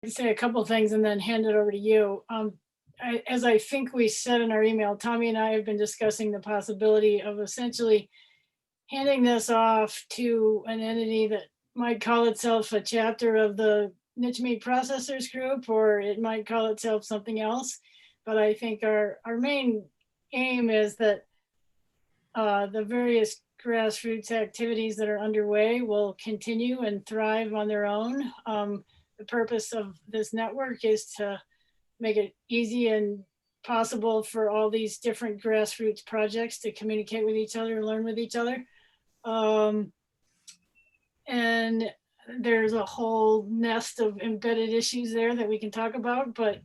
say a couple things and then hand it over to you. As I think we said in our email, Tommy and I have been discussing the possibility of essentially handing this off to an entity that might call itself a chapter of the niche meat processors group, or it might call itself something else. But I think our main aim is that the various grassroots activities that are underway will continue and thrive on their own. The purpose of this network is to make it easy and possible for all these different grassroots projects to communicate with each other, learn with each other. And there's a whole nest of embedded issues there that we can talk about. But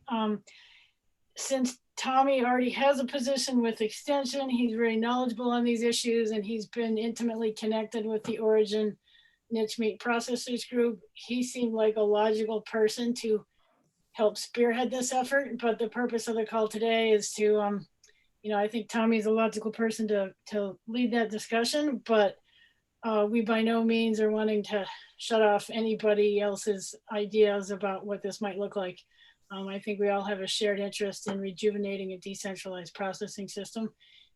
since Tommy already has a position with Extension, he's very knowledgeable on these issues, and he's been intimately connected with the Origin Niche Meat Processors Group. He seemed like a logical person to help spearhead this effort. But the purpose of the call today is to, I think Tommy's a logical person to lead that discussion, but we by no means are wanting to shut off anybody else's ideas about what this might look like. I think we all have a shared interest in rejuvenating a decentralized processing system.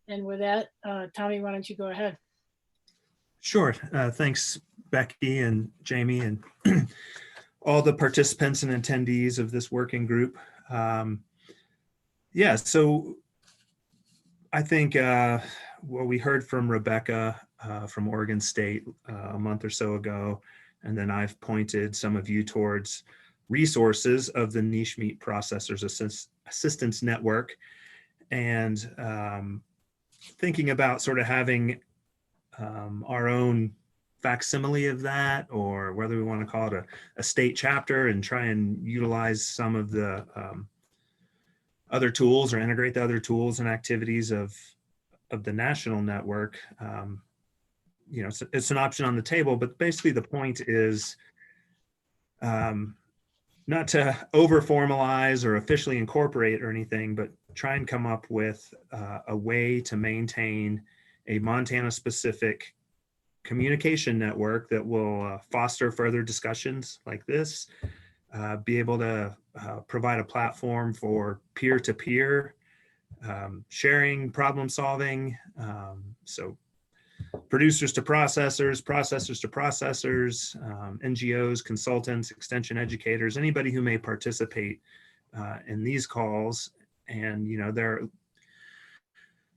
And with that, Tommy, why don't you go ahead? Sure. Thanks, Becky and Jamie and all the participants and attendees of this working group. Yeah, so I think what we heard from Rebecca from Oregon State a month or so ago, and then I've pointed some of you towards resources of the Niche Meat Processors Assistance Network, and thinking about sort of having our own facsimile of that, or whether we want to call it a state chapter and try and utilize some of the other tools or integrate the other tools and activities of the national network. It's an option on the table, but basically the point is not to over formalize or officially incorporate or anything, but try and come up with a way to maintain a Montana specific communication network that will foster further discussions like this, be able to provide a platform for peer-to-peer sharing, problem solving. So producers to processors, processors to processors, NGOs, consultants, extension educators, anybody who may participate in these calls. And, there are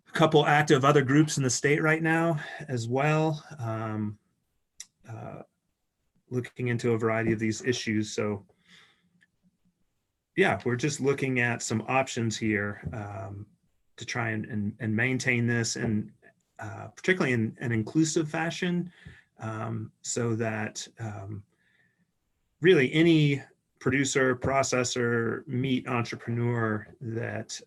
a couple active other groups in the state right now as well, looking into a variety of these issues. So yeah, we're just looking at some options here to try and maintain this, and particularly in an inclusive fashion, so that really any producer, processor, meat entrepreneur that,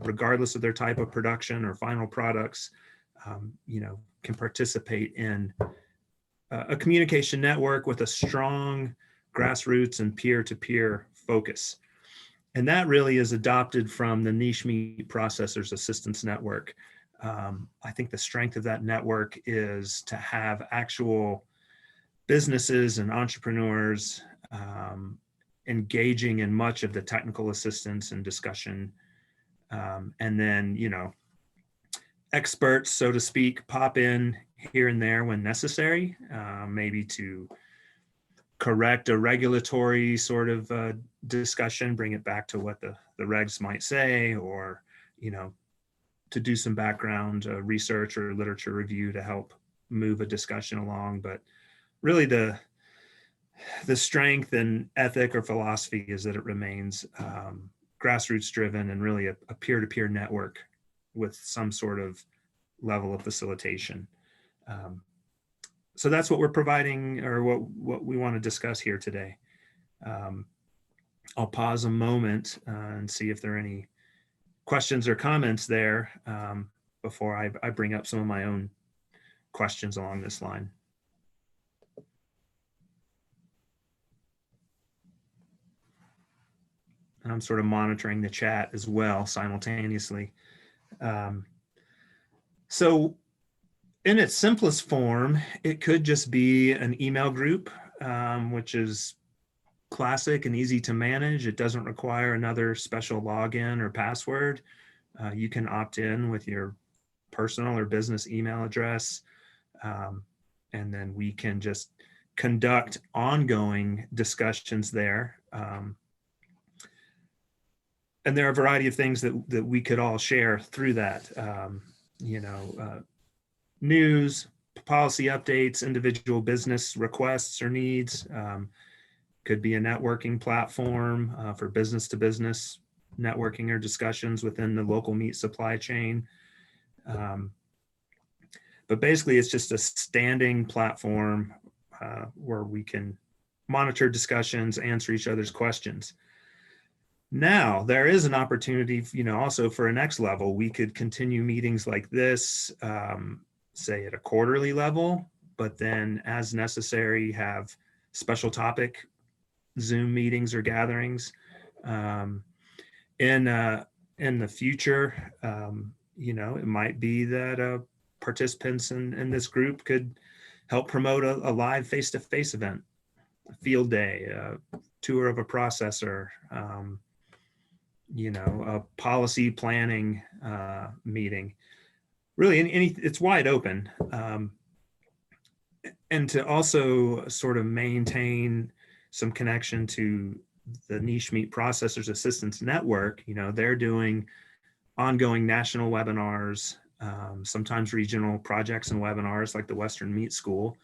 regardless of their type of production or final products, can participate in a communication network with a strong grassroots and peer-to-peer focus. And that really is adopted from the Niche Meat Processors Assistance Network. I think the strength of that network is to have actual businesses and entrepreneurs engaging in much of the technical assistance and discussion. And then, experts, so to speak, pop in here and there when necessary, maybe to correct a regulatory sort of discussion, bring it back to what the regs might say, or, to do some background research or literature review to help move a discussion along. But really the strength and ethic or philosophy is that it remains grassroots driven and really a peer-to-peer network with some sort of level of facilitation. So that's what we're providing, or what we want to discuss here today. I'll pause a moment and see if there are any questions or comments there before I bring up some of my own questions along this line. And I'm sort of monitoring the chat as well simultaneously. So in its simplest form, it could just be an email group, which is classic and easy to manage. It doesn't require another special login or password. You can opt in with your personal or business email address. And then we can just conduct ongoing discussions there. And there are a variety of things that we could all share through that. News, policy updates, individual business requests or needs. Could be a networking platform for business to business networking or discussions within the local meat supply chain. But basically, it's just a standing platform where we can monitor discussions, answer each other's questions. Now, there is an opportunity, also for a next level. We could continue meetings like this, say at a quarterly level, but then as necessary, have special topic Zoom meetings or gatherings. In the future, it might be that participants in this group could help promote a live face-to-face event, a field day, a tour of a processor, a policy planning meeting. Really, it's wide open. And to also sort of maintain some connection to the Niche Meat Processors Assistance Network, they're doing ongoing national webinars, sometimes regional projects and webinars like the Western Meat School.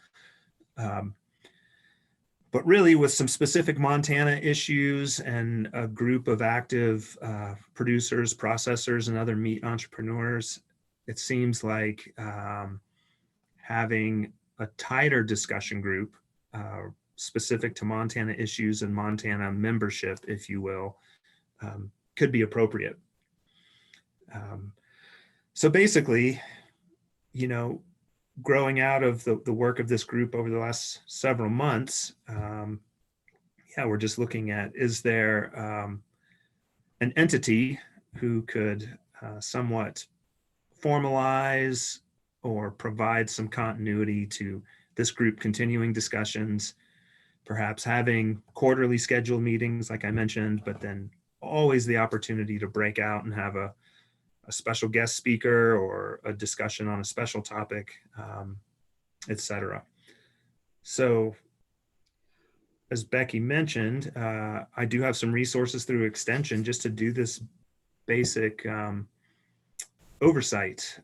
But really with some specific Montana issues and a group of active producers, processors, and other meat entrepreneurs, it seems like having a tighter discussion group specific to Montana issues and Montana membership, if you will, could be appropriate. So basically, growing out of the work of this group over the last several months, we're just looking at, is there an entity who could somewhat formalize or provide some continuity to this group continuing discussions, perhaps having quarterly scheduled meetings, like I mentioned, but then always the opportunity to break out and have a special guest speaker or a discussion on a special topic, etc. So as Becky mentioned, I do have some resources through Extension just to do this basic oversight,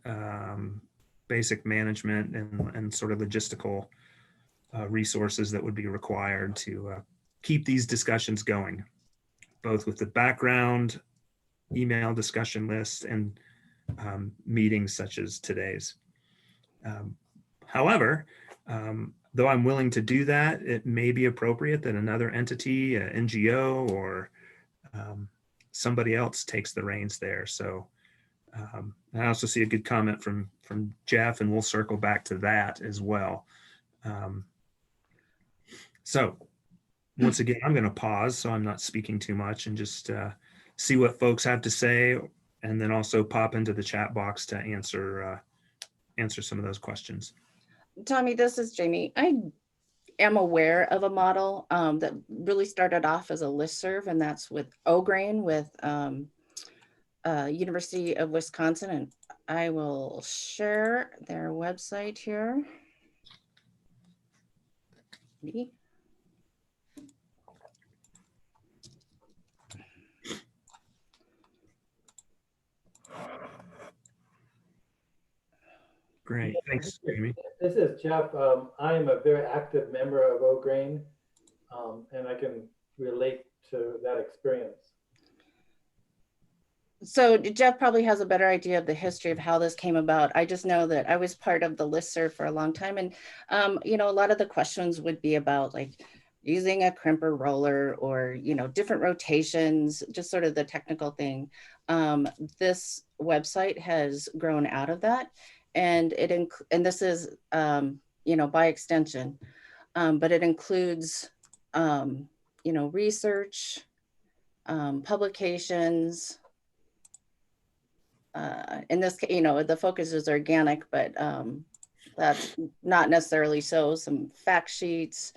basic management and sort of logistical resources that would be required to keep these discussions going, both with the background, email discussion lists, and meetings such as today's. However, though I'm willing to do that, it may be appropriate that another entity, an NGO, or somebody else takes the reins there. So I also see a good comment from Jeff, and we'll circle back to that as well. So once again, I'm going to pause so I'm not speaking too much and just see what folks have to say, and then also pop into the chat box to answer some of those questions. Tommy, this is Jamie. I am aware of a model that really started off as a listserv, and that's with O'Grain with University of Wisconsin. And I will share their website here. Great, thanks, Jamie. This is Jeff. I am a very active member of O'Grain, and I can relate to that experience. So Jeff probably has a better idea of the history of how this came about. I just know that I was part of the listserv for a long time. And, a lot of the questions would be about like using a crimper roller or, different rotations, just sort of the technical thing. This website has grown out of that. And this is, by extension, but it includes, research, publications. In this, the focus is organic, but that's not necessarily so. Some fact sheets,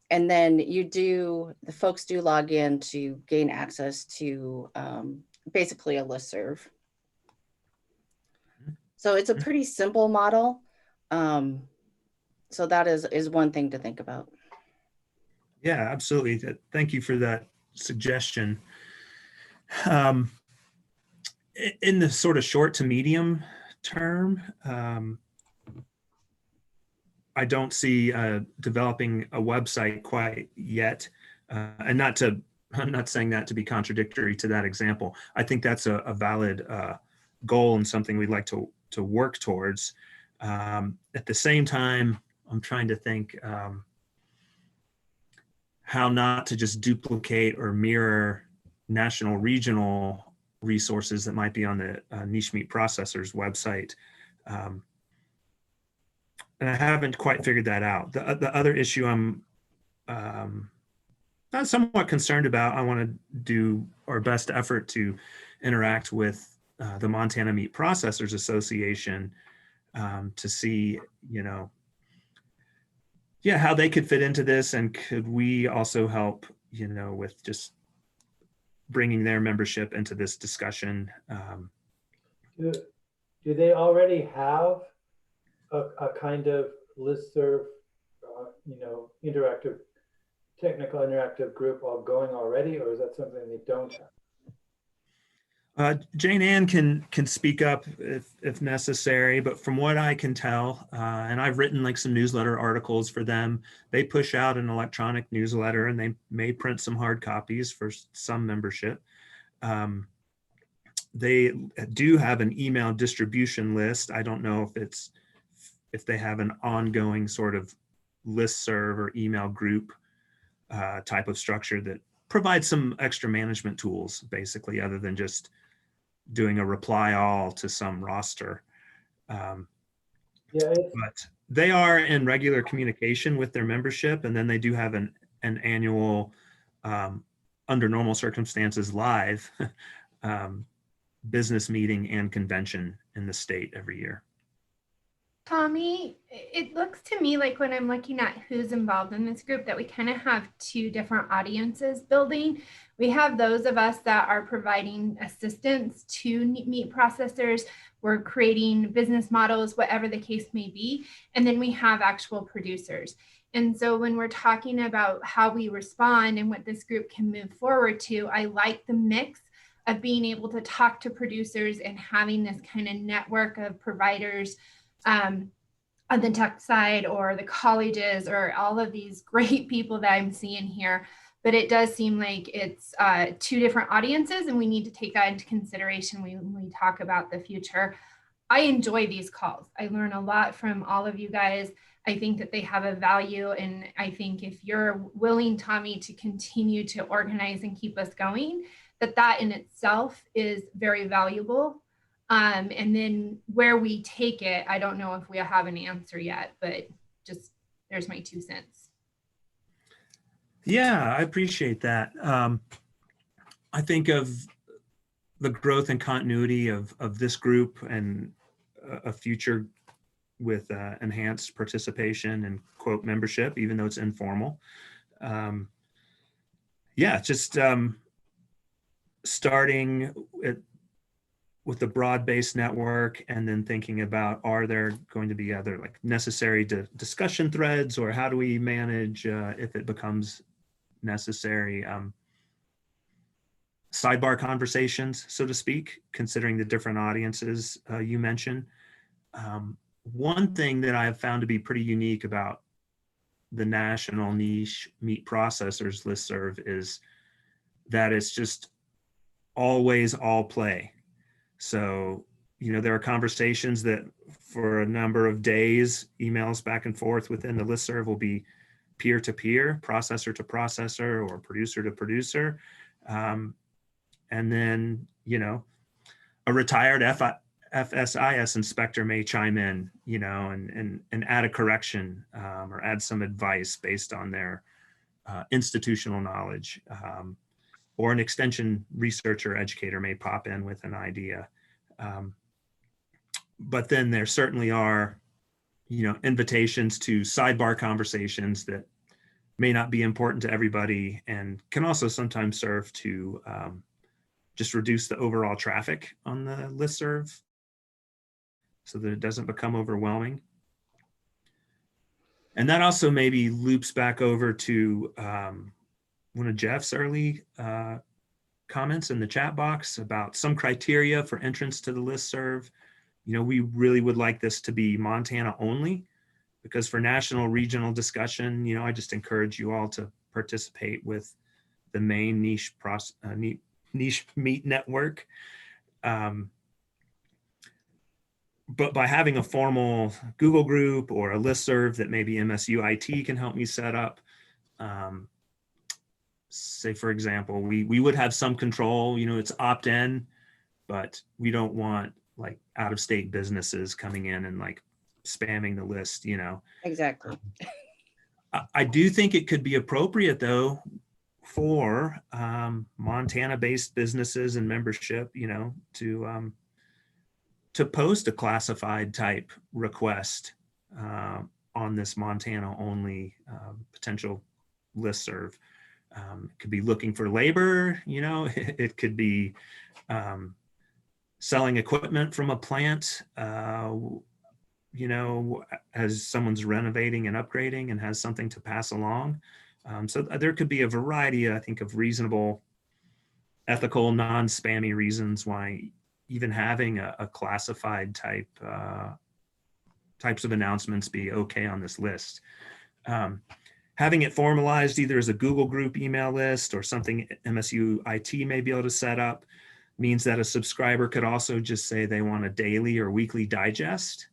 And then the folks do log in to gain access to basically a listserv. So it's a pretty simple model. So that is one thing to think about. Yeah, absolutely. Thank you for that suggestion. Um, in the sort of short to medium term, I don't see developing a website quite yet. And I'm not saying that to be contradictory to that example. I think that's a valid goal and something we'd like to work towards. At the same time, I'm trying to think how not to just duplicate or mirror national, regional resources that might be on the niche meat processors website. And I haven't quite figured that out. The other issue I'm somewhat concerned about, I want to do our best effort to interact with the Montana Meat Processors Association to see, how they could fit into this, and could we also help, with just bringing their membership into this discussion. Do they already have a kind of listserv, technical interactive group all going already, or is that something they don't have? Jane Ann can speak up if necessary, but from what I can tell, and I've written like some newsletter articles for them, they push out an electronic newsletter, and they may print some hard copies for some membership. They do have an email distribution list. I don't know if they have an ongoing sort of listserv or email group type of structure that provides some extra management tools, basically, other than just doing a reply all to some roster. But they are in regular communication with their membership, and then they do have an annual, under normal circumstances, live business meeting and convention in the state every year. Tommy, it looks to me like when I'm looking at who's involved in this group that we kind of have two different audiences building. We have those of us that are providing assistance to meat processors. We're creating business models, whatever the case may be. And then we have actual producers. And so when we're talking about how we respond and what this group can move forward to, I like the mix of being able to talk to producers and having this kind of network of providers on the tech side, or the colleges, or all of these great people that I'm seeing here. But it does seem like it's two different audiences, and we need to take that into consideration when we talk about the future. I enjoy these calls. I learn a lot from all of you guys. I think that they have a value, and I think if you're willing, Tommy, to continue to organize and keep us going, that in itself is very valuable. And then where we take it, I don't know if we have an answer yet, but just there's my 2 cents. Yeah, I appreciate that. I think of the growth and continuity of this group and a future with enhanced participation and quote membership, even though it's informal. Just starting with the broad-based network, and then thinking about, are there going to be other like necessary discussion threads, or how do we manage if it becomes necessary sidebar conversations, so to speak, considering the different audiences you mentioned. One thing that I have found to be pretty unique about the National Niche Meat Processors listserv is that it's just always all play. So, there are conversations that for a number of days, emails back and forth within the listserv will be peer-to-peer, processor to processor, or producer to producer. And then, a retired FSIS inspector may chime in, and add a correction or add some advice based on their institutional knowledge. Or an extension researcher educator may pop in with an idea. But then there certainly are, invitations to sidebar conversations that may not be important to everybody and can also sometimes serve to just reduce the overall traffic on the listserv so that it doesn't become overwhelming. And that also maybe loops back over to one of Jeff's early comments in the chat box about some criteria for entrance to the listserv. You know, we really would like this to be Montana only, because for national regional discussion, you know, I just encourage you all to participate with the main niche meat network. But by having a formal Google group or a listserv that maybe MSU IT can help me set up, say for example, we would have some control, you know, it's opt-in, but we don't want like out-of-state businesses coming in and like spamming the list, you know. Exactly. I do think it could be appropriate though for Montana-based businesses and membership, you know, to post a classified type request on this Montana only potential listserv. It could be looking for labor, you know, it could be selling equipment from a plant, you know, as someone's renovating and upgrading and has something to pass along. So there could be a variety, I think, of reasonable, ethical, non-spammy reasons why even having a classified types of announcements be okay on this list. Having it formalized either as a Google group email list or something MSU IT may be able to set up means that a subscriber could also just say they want a daily or weekly digest,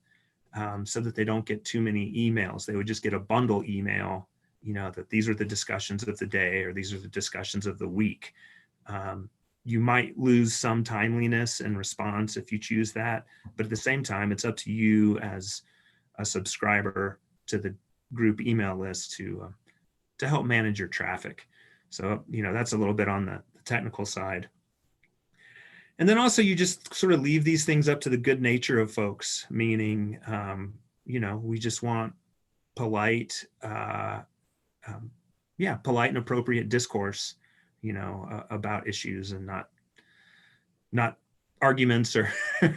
so that they don't get too many emails. They would just get a bundle email, you know, that these are the discussions of the day or these are the discussions of the week. You might lose some timeliness and response if you choose that, but at the same time, it's up to you as a subscriber to the group email list to help manage your traffic. So, you know, that's a little bit on the technical side. And then also you just sort of leave these things up to the good nature of folks, meaning, you know, we just want polite, polite and appropriate discourse, you know, about issues and not arguments or,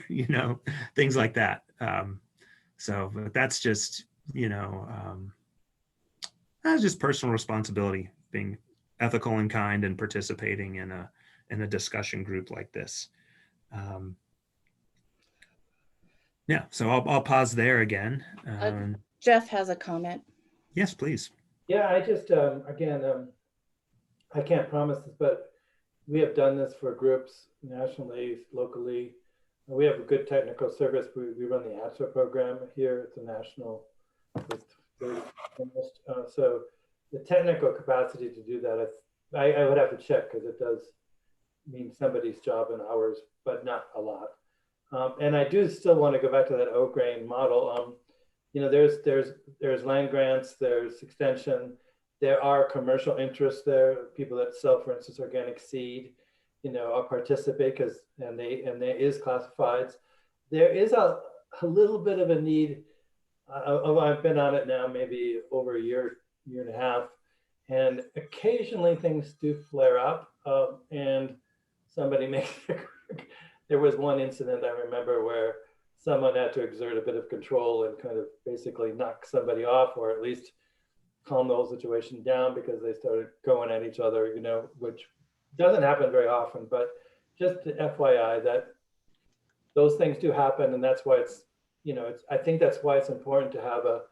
you know, things like that. So but that's just, you know, that's just personal responsibility, being ethical and kind and participating in a discussion group like this. Yeah, so I'll pause there again. Jeff has a comment. Yes, please. Yeah, I just, again, I can't promise this, but we have done this for groups nationally, locally. We have a good technical service. We run the ATSA program here. It's a national, so the technical capacity to do that, I would have to check because it does mean somebody's job in hours, but not a lot. And I do still want to go back to that O-grain model. You know, there's land grants, there's extension, there are commercial interests there, people that sell, for instance, organic seed, you know, or participate and there is classifieds. There is a little bit of a need. I've been on it now maybe over a year and a half, and occasionally things do flare up, and somebody makes. There was one incident I remember where someone had to exert a bit of control and kind of basically knock somebody off, or at least calm the whole situation down because they started going at each other, you know, which doesn't happen very often, but just to FYI that those things do happen. And that's why it's, you know, I think that's why it's important to have a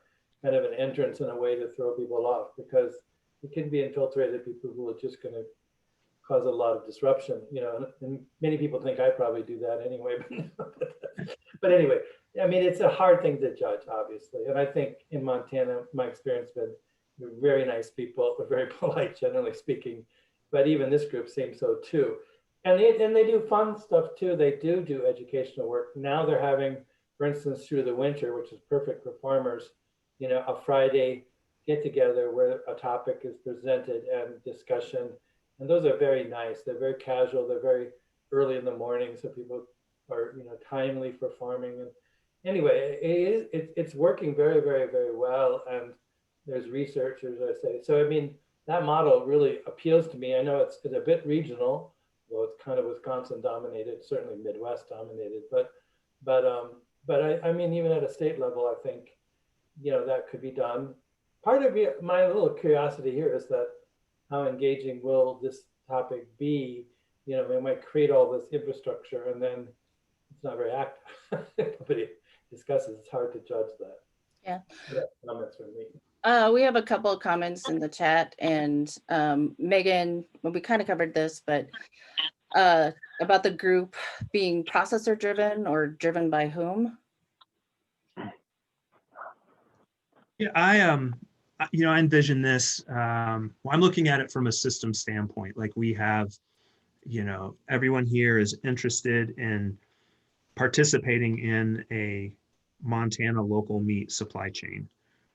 kind of an entrance and a way to throw people off, because it can be infiltrated people who are just going to cause a lot of disruption, you know, and many people think I probably do that anyway. But anyway, I mean, it's a hard thing to judge, obviously. And I think in Montana, my experience has been they're very nice people, they're very polite, generally speaking. But even this group seems so too. And they do fun stuff too. They do educational work. Now they're having, for instance, through the winter, which is perfect for farmers, you know, a Friday get together where a topic is presented and discussion. And those are very nice. They're very casual. They're very early in the morning, so people are, you know, timely for farming. And anyway, it's working very, very, very well. And there's researchers, I say. So, I mean, that model really appeals to me. I know it's a bit regional. Well, it's kind of Wisconsin dominated, certainly Midwest dominated, but I mean, even at a state level, I think, that could be done. Part of my little curiosity here is that how engaging will this topic be? We might create all this infrastructure and then it's not very active. Nobody discusses. It's hard to judge that. Yeah. Comments from me. We have a couple of comments in the chat, and Megan, well, we kind of covered this, but about the group being processor driven or driven by whom? Yeah, I envision this. Well, I'm looking at it from a system standpoint. Like we have, everyone here is interested in participating in a Montana local meat supply chain,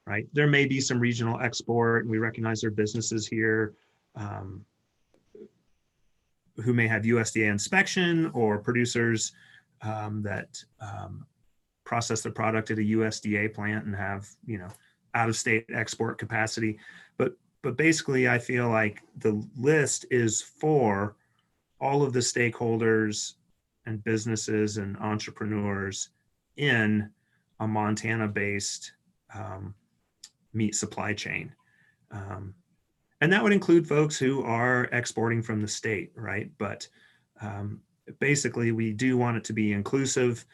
right? There may be some regional export, and we recognize there are businesses here who may have USDA inspection, or producers that process the product at a USDA plant and have, out-of-state export capacity. But basically, I feel like the list is for all of the stakeholders and businesses and entrepreneurs in a Montana-based meat supply chain. And that would include folks who are exporting from the state, right? But basically, we do want it to be inclusive.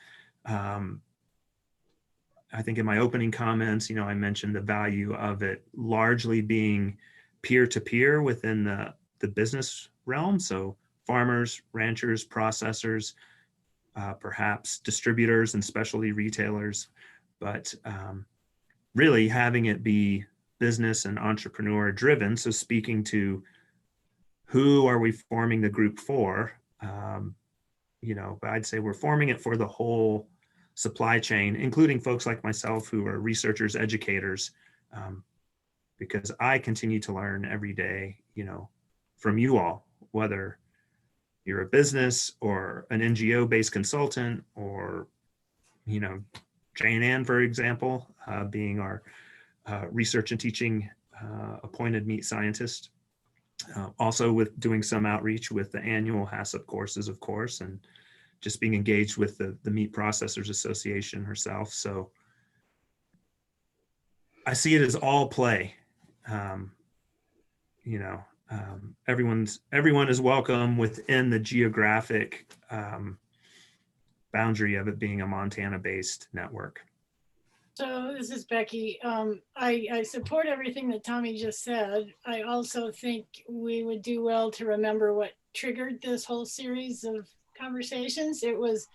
I think in my opening comments, I mentioned the value of it largely being peer-to-peer within the business realm. So farmers, ranchers, processors, perhaps distributors and specialty retailers, but really having it be business and entrepreneur driven. So speaking to who are we forming the group for? But I'd say we're forming it for the whole supply chain, including folks like myself who are researchers, educators, because I continue to learn every day, from you all, whether you're a business or an NGO-based consultant, or, Jane Ann, for example, being our research and teaching appointed meat scientist. Also with doing some outreach with the annual HACCP courses, of course, and just being engaged with the Meat Processors Association herself. So I see it as all play. Everyone is welcome within the geographic boundary of it being a Montana-based network. So this is Becky. I support everything that Tommy just said. I also think we would do well to remember what triggered this whole series of conversations. It was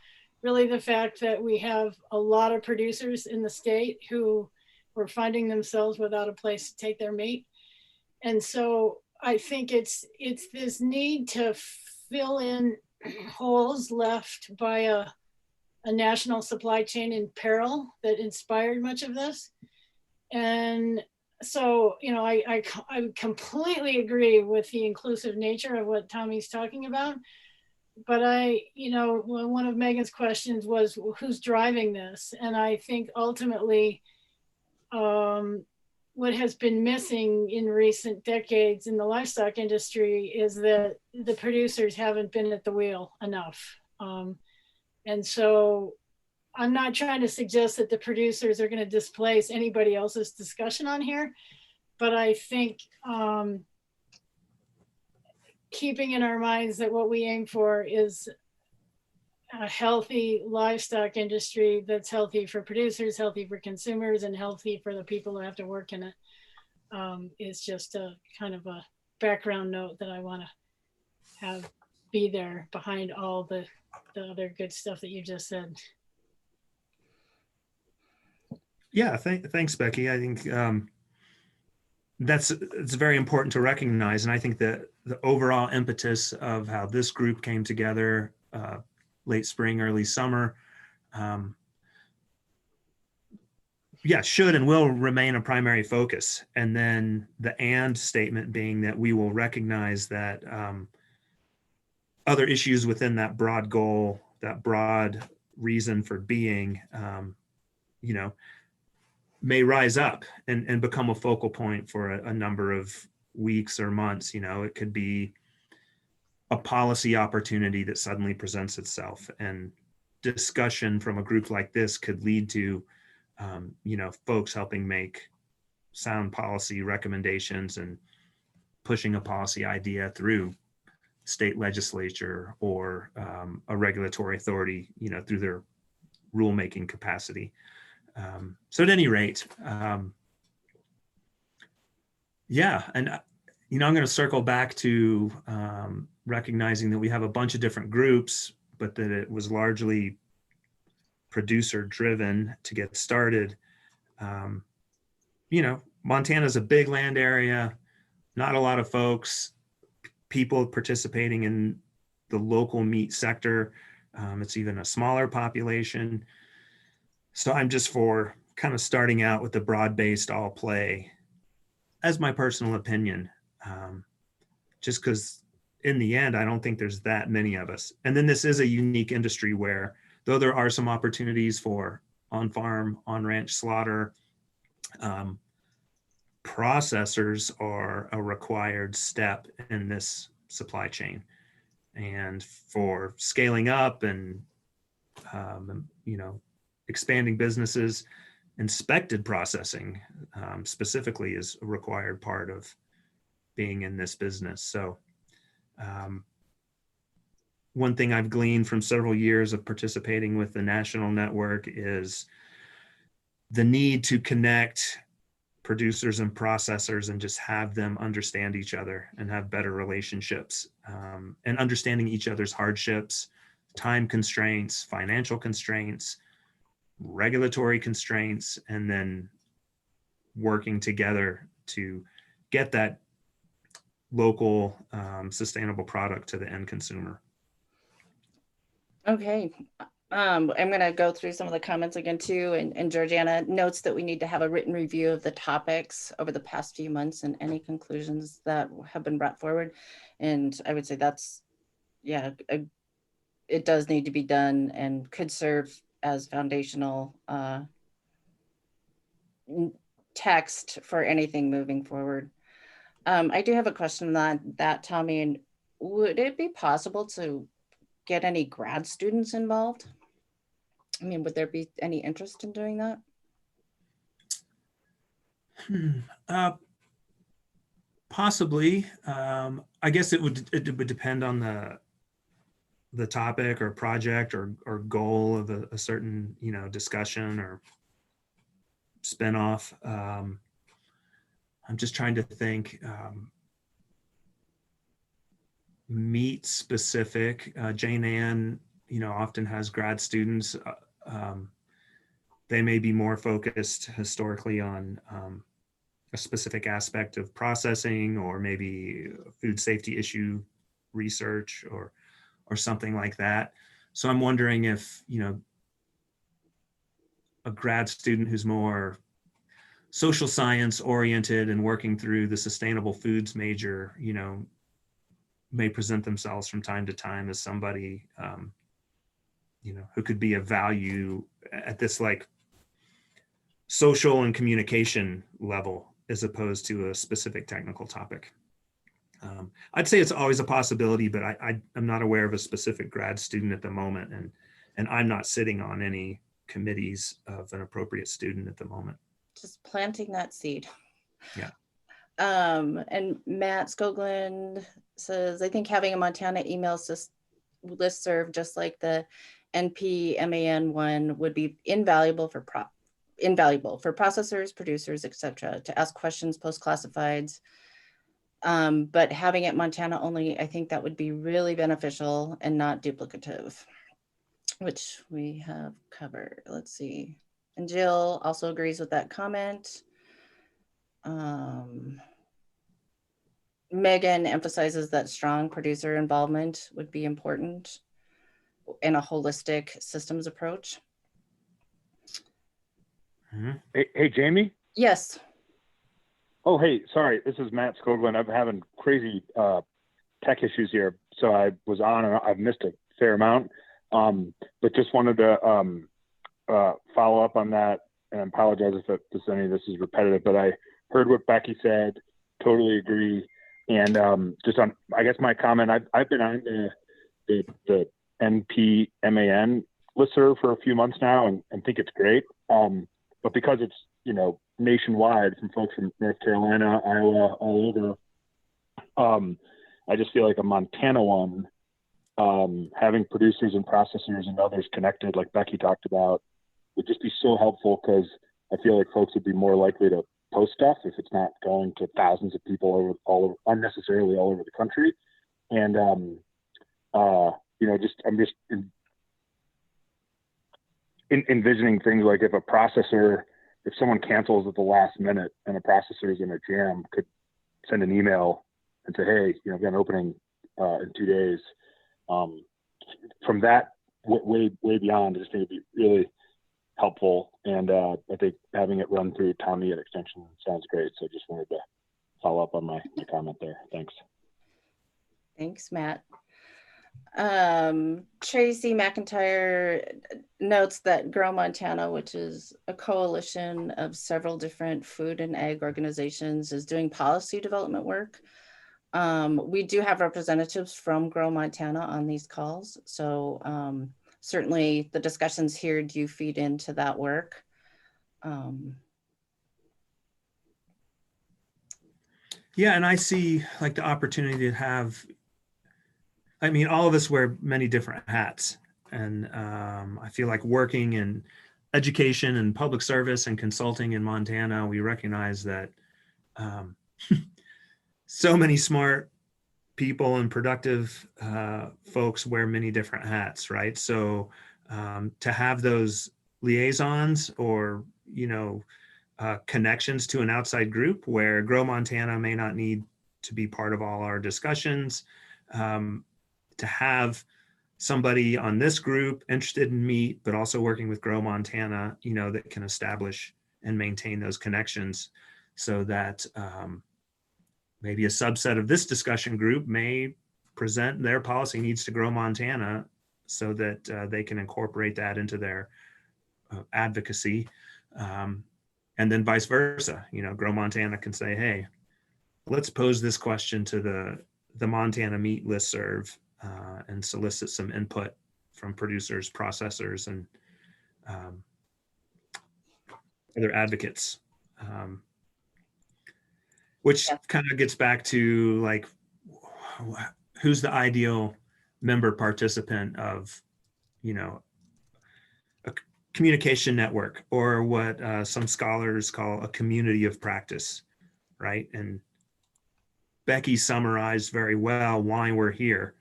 really the fact that we have a lot of producers in the state who were finding themselves without a place to take their meat. And so I think it's this need to fill in holes left by a national supply chain in peril that inspired much of this. And so, I completely agree with the inclusive nature of what Tommy's talking about. But one of Megan's questions was, who's driving this? And I think ultimately, what has been missing in recent decades in the livestock industry is that the producers haven't been at the wheel enough. And so I'm not trying to suggest that the producers are going to displace anybody else's discussion on here, but I think keeping in our minds that what we aim for is a healthy livestock industry that's healthy for producers, healthy for consumers, and healthy for the people who have to work in it, is just a kind of a background note that I want to have be there behind all the other good stuff that you just said. Yeah, thanks, Becky. I think it's very important to recognize, and I think that the overall impetus of how this group came together late spring, early summer, should and will remain a primary focus. And then the and statement being that we will recognize that other issues within that broad goal, that broad reason for being, may rise up and become a focal point for a number of weeks or months. You know, it could be a policy opportunity that suddenly presents itself, and discussion from a group like this could lead to, you know, folks helping make sound policy recommendations and pushing a policy idea through state legislature or a regulatory authority, you know, through their rulemaking capacity. So at any rate, yeah, and you know, I'm going to circle back to recognizing that we have a bunch of different groups, but that it was largely producer driven to get started. You know, Montana's a big land area, not a lot of folks, people participating in the local meat sector. It's even a smaller population. So I'm just for kind of starting out with the broad-based all play as my personal opinion, just because in the end, I don't think there's that many of us. And then this is a unique industry where, though there are some opportunities for on-farm, on-ranch slaughter, processors are a required step in this supply chain. And for scaling up and, you know, expanding businesses, inspected processing specifically is a required part of being in this business. So one thing I've gleaned from several years of participating with the national network is the need to connect producers and processors and just have them understand each other and have better relationships, and understanding each other's hardships, time constraints, financial constraints, regulatory constraints, and then working together to get that local sustainable product to the end consumer. Okay. I'm going to go through some of the comments again too. And Georgiana notes that we need to have a written review of the topics over the past few months and any conclusions that have been brought forward. And I would say that's, yeah, it does need to be done and could serve as foundational text for anything moving forward. I do have a question on that, Tommy, and would it be possible to get any grad students involved? I mean, would there be any interest in doing that? Possibly. I guess it would depend on the topic or project or goal of a certain, you know, discussion or spinoff. I'm just trying to think. Meat specific. Jane Ann, you know, often has grad students. They may be more focused historically on a specific aspect of processing, or maybe food safety issue research, or something like that. So I'm wondering if, you know, a grad student who's more social science oriented and working through the sustainable foods major, you know, may present themselves from time to time as somebody, you know, who could be of value at this like social and communication level, as opposed to a specific technical topic. I'd say it's always a possibility, but I'm not aware of a specific grad student at the moment, and I'm not sitting on any committees of an appropriate student at the moment. Just planting that seed. Yeah. And Matt Skoglund says, I think having a Montana email listserv just like the NPMAN one would be invaluable for processors, producers, etc., to ask questions, post classifieds. But having it Montana only, I think that would be really beneficial and not duplicative, which we have covered. Let's see. And Jill also agrees with that comment. Megan emphasizes that strong producer involvement would be important in a holistic systems approach. Mm-hmm. Hey, Jamie? Yes. Oh, hey, sorry. This is Matt Skoglund. I'm having crazy tech issues here. So I was on and I've missed a fair amount. But just wanted to follow up on that and I apologize if any of this is repetitive, but I heard what Becky said, totally agree. And just on, I guess my comment, I've been on the NPMAN listserv for a few months now and think it's great. But because it's, nationwide from folks from North Carolina, Iowa, all over, I just feel like a Montana one, having producers and processors and others connected, like Becky talked about, would just be so helpful, because I feel like folks would be more likely to post stuff if it's not going to thousands of people unnecessarily all over the country. And I'm just envisioning things like if someone cancels at the last minute and a processor is in a jam, could send an email and say, hey, I've got an opening in 2 days. From that way beyond, I just think it'd be really helpful. And I think having it run through Tommy at Extension sounds great. So just wanted to follow up on my comment there. Thanks. Thanks, Matt. Tracy McIntyre notes that Grow Montana, which is a coalition of several different food and ag organizations, is doing policy development work. We do have representatives from Grow Montana on these calls. So certainly the discussions here do feed into that work. Yeah, and I see like the opportunity to have, all of us wear many different hats, and I feel like working in education and public service and consulting in Montana, we recognize that so many smart people and productive folks wear many different hats, right? So to have those liaisons or, connections to an outside group where Grow Montana may not need to be part of all our discussions, to have somebody on this group interested in meat, but also working with Grow Montana, that can establish and maintain those connections, so that maybe a subset of this discussion group may present their policy needs to Grow Montana, so that they can incorporate that into their advocacy. And then vice versa, Grow Montana can say, hey, let's pose this question to the Montana meat listserv and solicit some input from producers, processors, and other advocates. Which kind of gets back to like, who's the ideal member participant of, a communication network, or what some scholars call a community of practice, right? And Becky summarized very well why we're here.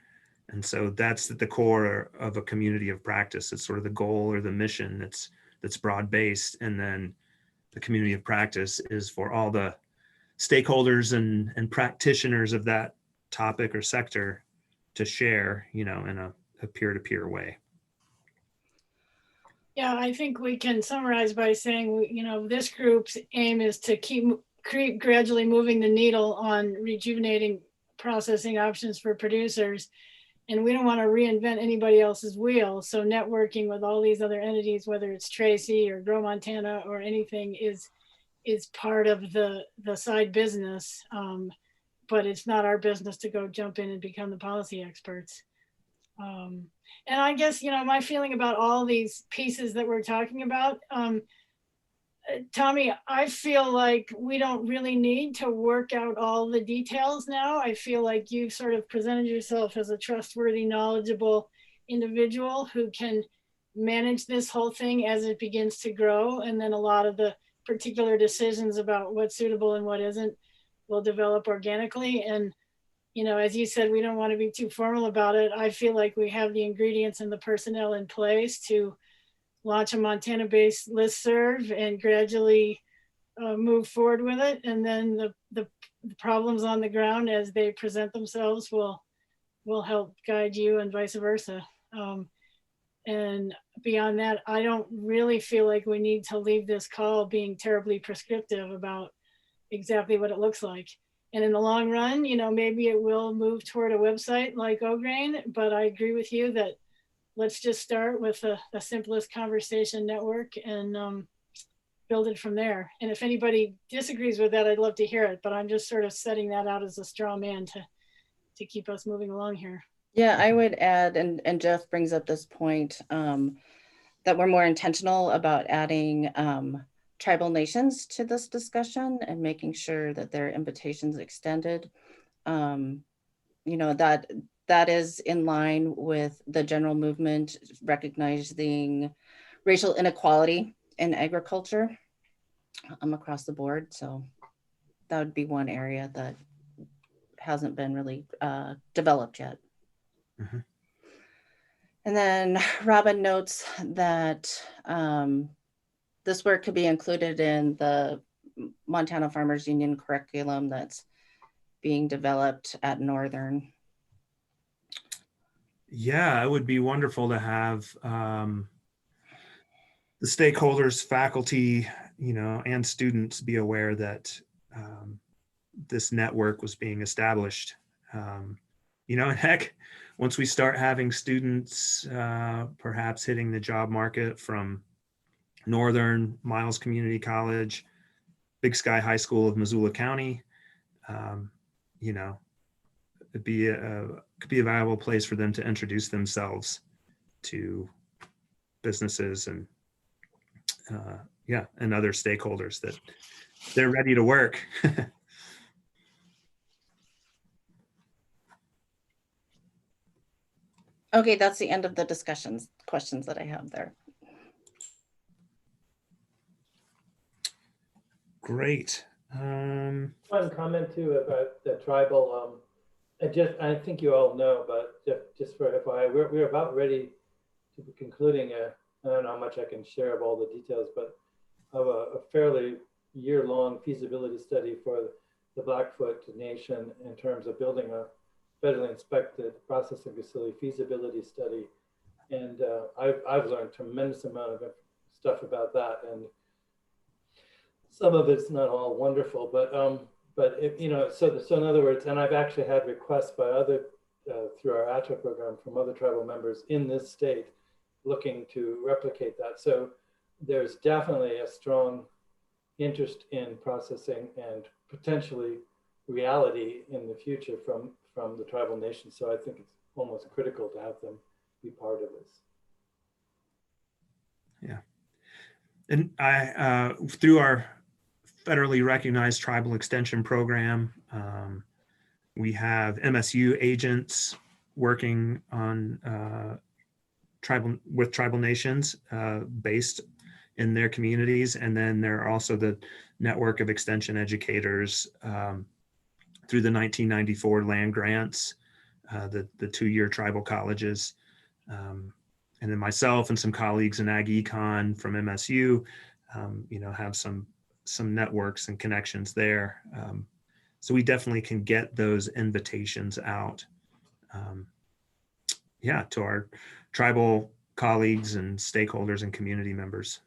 And so that's at the core of a community of practice. It's sort of the goal or the mission that's broad-based. And then the community of practice is for all the stakeholders and practitioners of that topic or sector to share, in a peer-to-peer way. Yeah, I think we can summarize by saying, this group's aim is to keep gradually moving the needle on rejuvenating processing options for producers. And we don't want to reinvent anybody else's wheel. So networking with all these other entities, whether it's Tracy or Grow Montana or anything, is part of the side business. But it's not our business to go jump in and become the policy experts. And I guess, my feeling about all these pieces that we're talking about, Tommy, I feel like we don't really need to work out all the details now. I feel like you've sort of presented yourself as a trustworthy, knowledgeable individual who can manage this whole thing as it begins to grow. And then a lot of the particular decisions about what's suitable and what isn't will develop organically. And, as you said, we don't want to be too formal about it. I feel like we have the ingredients and the personnel in place to launch a Montana-based listserv and gradually move forward with it. And then the problems on the ground as they present themselves will help guide you, and vice versa. And beyond that, I don't really feel like we need to leave this call being terribly prescriptive about exactly what it looks like. And in the long run, maybe it will move toward a website like O'Grain, but I agree with you that let's just start with the simplest conversation network and build it from there. And if anybody disagrees with that, I'd love to hear it, but I'm just sort of setting that out as a straw man to keep us moving along here. Yeah, I would add, and Jeff brings up this point, that we're more intentional about adding tribal nations to this discussion and making sure that their invitations extended. You know, that is in line with the general movement recognizing racial inequality in agriculture across the board. So that would be one area that hasn't been really developed yet. Mhm. And then Robin notes that this work could be included in the Montana Farmers Union curriculum that's being developed at Northern. Yeah, it would be wonderful to have the stakeholders, faculty, and students be aware that this network was being established. And heck, once we start having students perhaps hitting the job market from Northern, Miles Community College, Big Sky High School of Missoula County, it'd be could be a valuable place for them to introduce themselves to businesses and and other stakeholders that they're ready to work. Okay, that's the end of the questions that I have there. Great. One comment too about the tribal. I think you all know, but just for FYI, we're about ready to be concluding I don't know how much I can share of all the details, but of a fairly year-long feasibility study for the Blackfoot Nation in terms of building a federally inspected processing facility feasibility study. And I've learned a tremendous amount of stuff about that. And some of it's not all wonderful, but so in other words, and I've actually had requests by other, through our ATRA program from other tribal members in this state looking to replicate that. So there's definitely a strong interest in processing and potentially reality in the future from the tribal nations. So I think it's almost critical to have them be part of this. Yeah. And I, through our federally recognized tribal extension program, we have MSU agents working on tribal nations based in their communities. And then there are also the network of extension educators through the 1994 land grants, the 2-year tribal colleges. And then myself and some colleagues in Ag Econ from MSU, have some networks and connections there. So we definitely can get those invitations out, to our tribal colleagues and stakeholders and community members.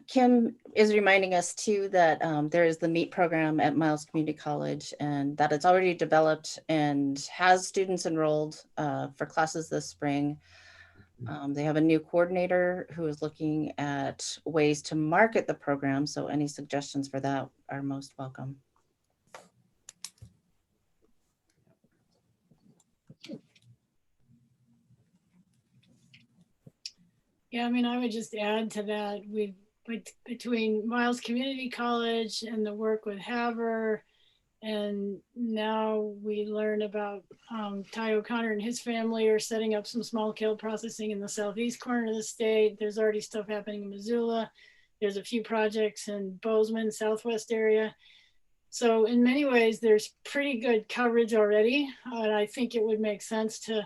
Kim is reminding us too that there is the MEET program at Miles Community College, and that it's already developed and has students enrolled for classes this spring. They have a new coordinator who is looking at ways to market the program. So any suggestions for that are most welcome. Yeah, I mean, I would just add to that, between Miles Community College and the work with Haver, and now we learn about Ty O'Connor and his family are setting up some small scale processing in the southeast corner of the state. There's already stuff happening in Missoula. There's a few projects in Bozeman, southwest area. So in many ways, there's pretty good coverage already. And I think it would make sense to,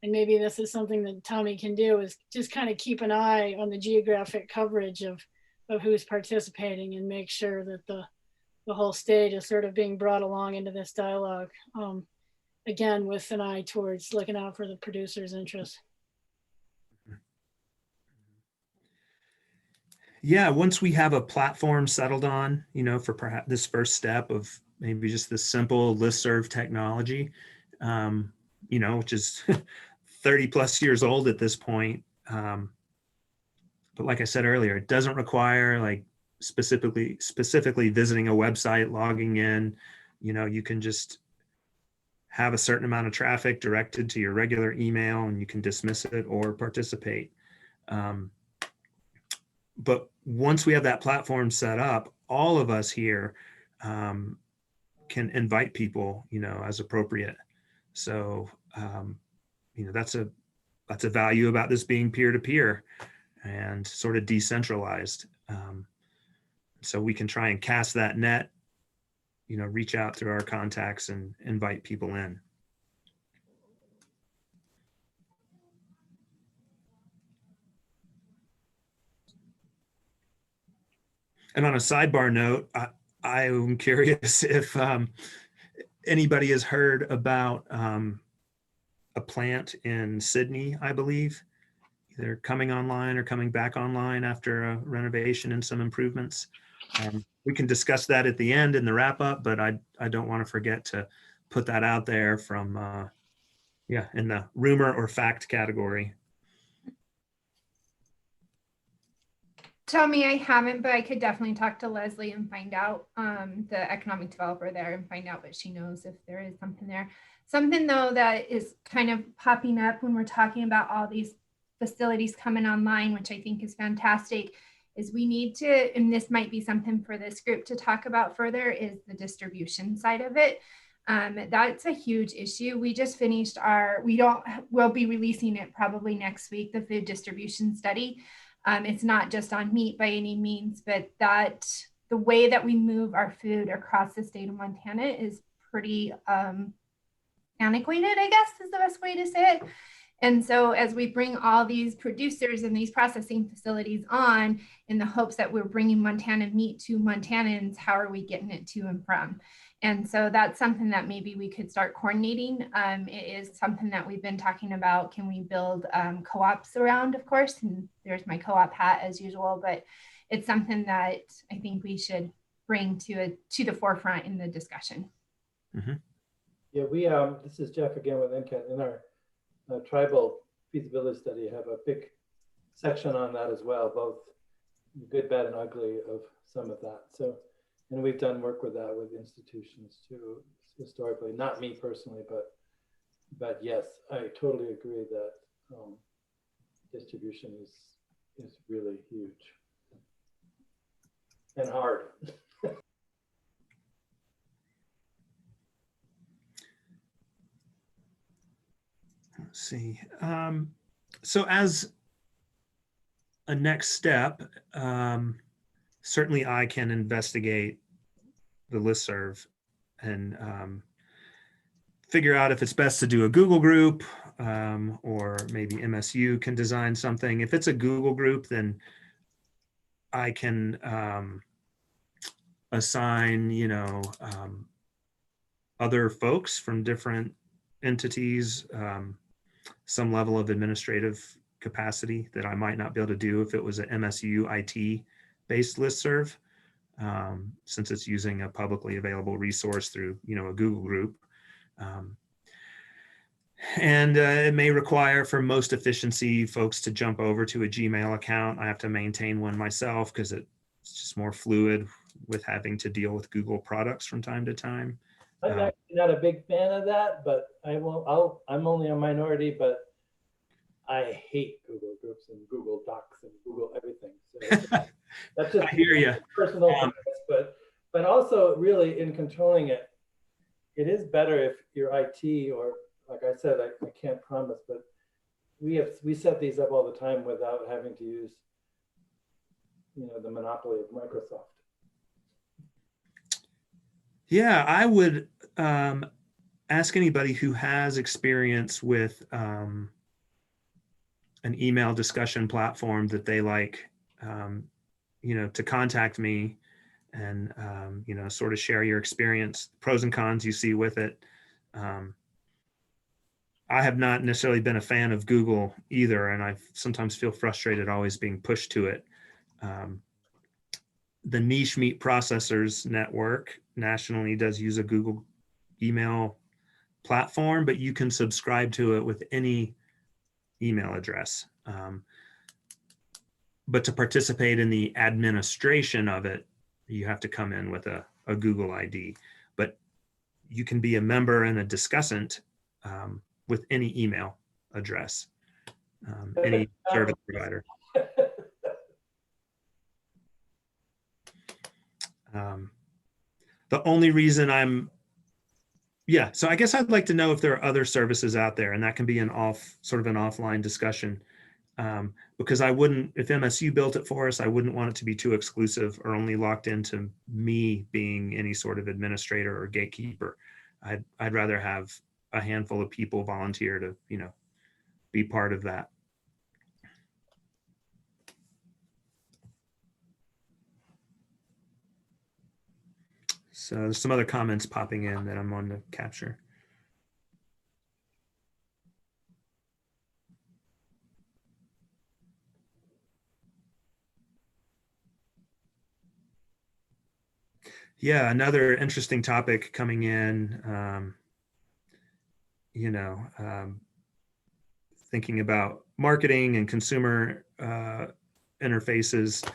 and maybe this is something that Tommy can do, is just kind of keep an eye on the geographic coverage of who's participating and make sure that the whole state is sort of being brought along into this dialogue. Again, with an eye towards looking out for the producer's interests. Yeah, once we have a platform settled on, for perhaps this first step of maybe just this simple listserv technology, which is 30 plus years old at this point, but like I said earlier, it doesn't require like specifically visiting a website, logging in. You can just have a certain amount of traffic directed to your regular email and you can dismiss it or participate. But once we have that platform set up, all of us here can invite people, as appropriate. So, that's a value about this being peer-to-peer and sort of decentralized. So we can try and cast that net, reach out through our contacts and invite people in. And on a sidebar note, I'm curious if anybody has heard about a plant in Sydney, I believe, either coming online or coming back online after a renovation and some improvements. We can discuss that at the end in the wrap up, but I don't want to forget to put that out there from, in the rumor or fact category. Tell me, I haven't, but I could definitely talk to Leslie and find out, the economic developer there, and find out what she knows if there is something there. Something though that is kind of popping up when we're talking about all these facilities coming online, which I think is fantastic, is we need to, and this might be something for this group to talk about further, is the distribution side of it. That's a huge issue. We just finished we'll be releasing it probably next week, the food distribution study. It's not just on meat by any means, but that the way that we move our food across the state of Montana is pretty antiquated, I guess is the best way to say it. And so as we bring all these producers and these processing facilities on in the hopes that we're bringing Montana meat to Montanans, how are we getting it to and from? And so that's something that maybe we could start coordinating. It is something that we've been talking about. Can we build co-ops around, of course, and there's my co-op hat as usual, but it's something that I think we should bring to the forefront in the discussion. Mm-hmm. Yeah, this is Jeff again with NCAT. In our tribal feasibility study, have a big section on that as well, both good, bad, and ugly of some of that. So, and we've done work with that with institutions too, historically. Not me personally, but yes, I totally agree that distribution is really huge and hard. Let's see. So as a next step, certainly I can investigate the listserv and figure out if it's best to do a Google group, or maybe MSU can design something. If it's a Google group, then I can assign, other folks from different entities, some level of administrative capacity that I might not be able to do if it was an MSU IT based listserv, since it's using a publicly available resource through, a Google group. And it may require, for most efficiency, folks to jump over to a Gmail account. I have to maintain one myself because it's just more fluid with having to deal with Google products from time to time. I'm actually not a big fan of that, but I'm only a minority, but I hate Google Groups and Google Docs and Google everything. So that's just I hear you. Personal preference, but also really in controlling it, it is better if your IT, or like I said, I can't promise, but we set these up all the time without having to use, the monopoly of Microsoft. Yeah, I would ask anybody who has experience with an email discussion platform that they like, to contact me and, sort of share your experience, pros and cons you see with it. I have not necessarily been a fan of Google either, and I sometimes feel frustrated always being pushed to it. The Niche Meat Processors Network nationally does use a Google email platform, but you can subscribe to it with any email address. but to participate in the administration of it, you have to come in with a Google ID. But you can be a member and a discussant with any email address, any service provider. The only reason so I guess I'd like to know if there are other services out there, and that can be sort of an offline discussion. Because I wouldn't, if MSU built it for us, I wouldn't want it to be too exclusive or only locked into me being any sort of administrator or gatekeeper. I'd rather have a handful of people volunteer to, be part of that. So there's some other comments popping in that I'm on to capture. Yeah, another interesting topic coming in, thinking about marketing and consumer interfaces,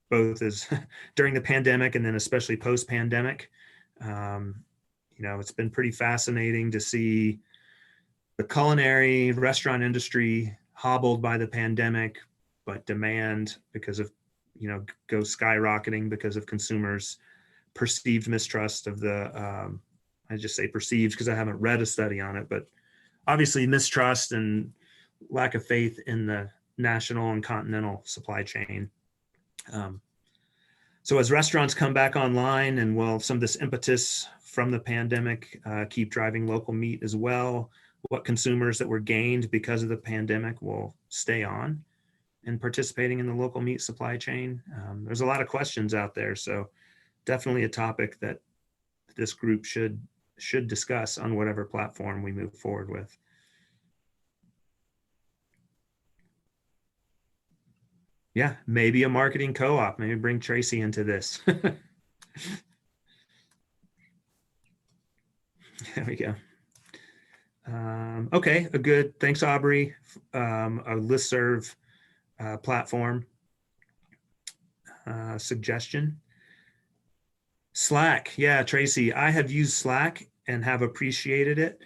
both as during the pandemic and then especially post-pandemic. It's been pretty fascinating to see the culinary restaurant industry hobbled by the pandemic, but demand because of, go skyrocketing because of consumers' perceived mistrust of the, I just say perceived because I haven't read a study on it, but obviously mistrust and lack of faith in the national and continental supply chain. So as restaurants come back online, and will some of this impetus from the pandemic keep driving local meat as well, what consumers that were gained because of the pandemic will stay on and participating in the local meat supply chain? There's a lot of questions out there. So definitely a topic that this group should discuss on whatever platform we move forward with. Yeah, maybe a marketing co-op, maybe bring Tracy into this. There we go. Okay, thanks, Aubrey. A listserv platform suggestion. Slack, yeah, Tracy, I have used Slack and have appreciated it.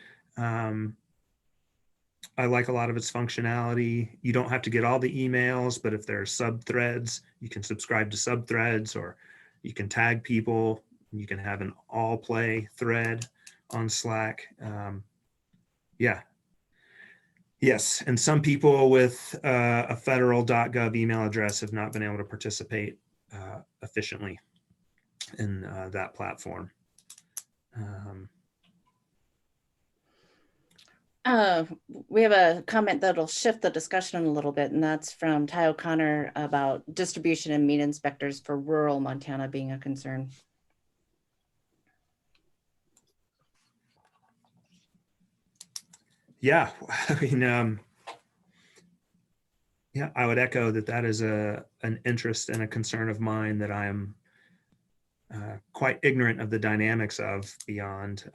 I like a lot of its functionality. You don't have to get all the emails, but if there are sub-threads, you can subscribe to sub-threads, or you can tag people. You can have an all play thread on Slack. Yeah. Yes. And some people with a federal.gov email address have not been able to participate efficiently in that platform. We have a comment that'll shift the discussion a little bit, and that's from Ty O'Connor about distribution and meat inspectors for rural Montana being a concern. Yeah, I mean, yeah, I would echo that is an interest and a concern of mine that I am quite ignorant of the dynamics of beyond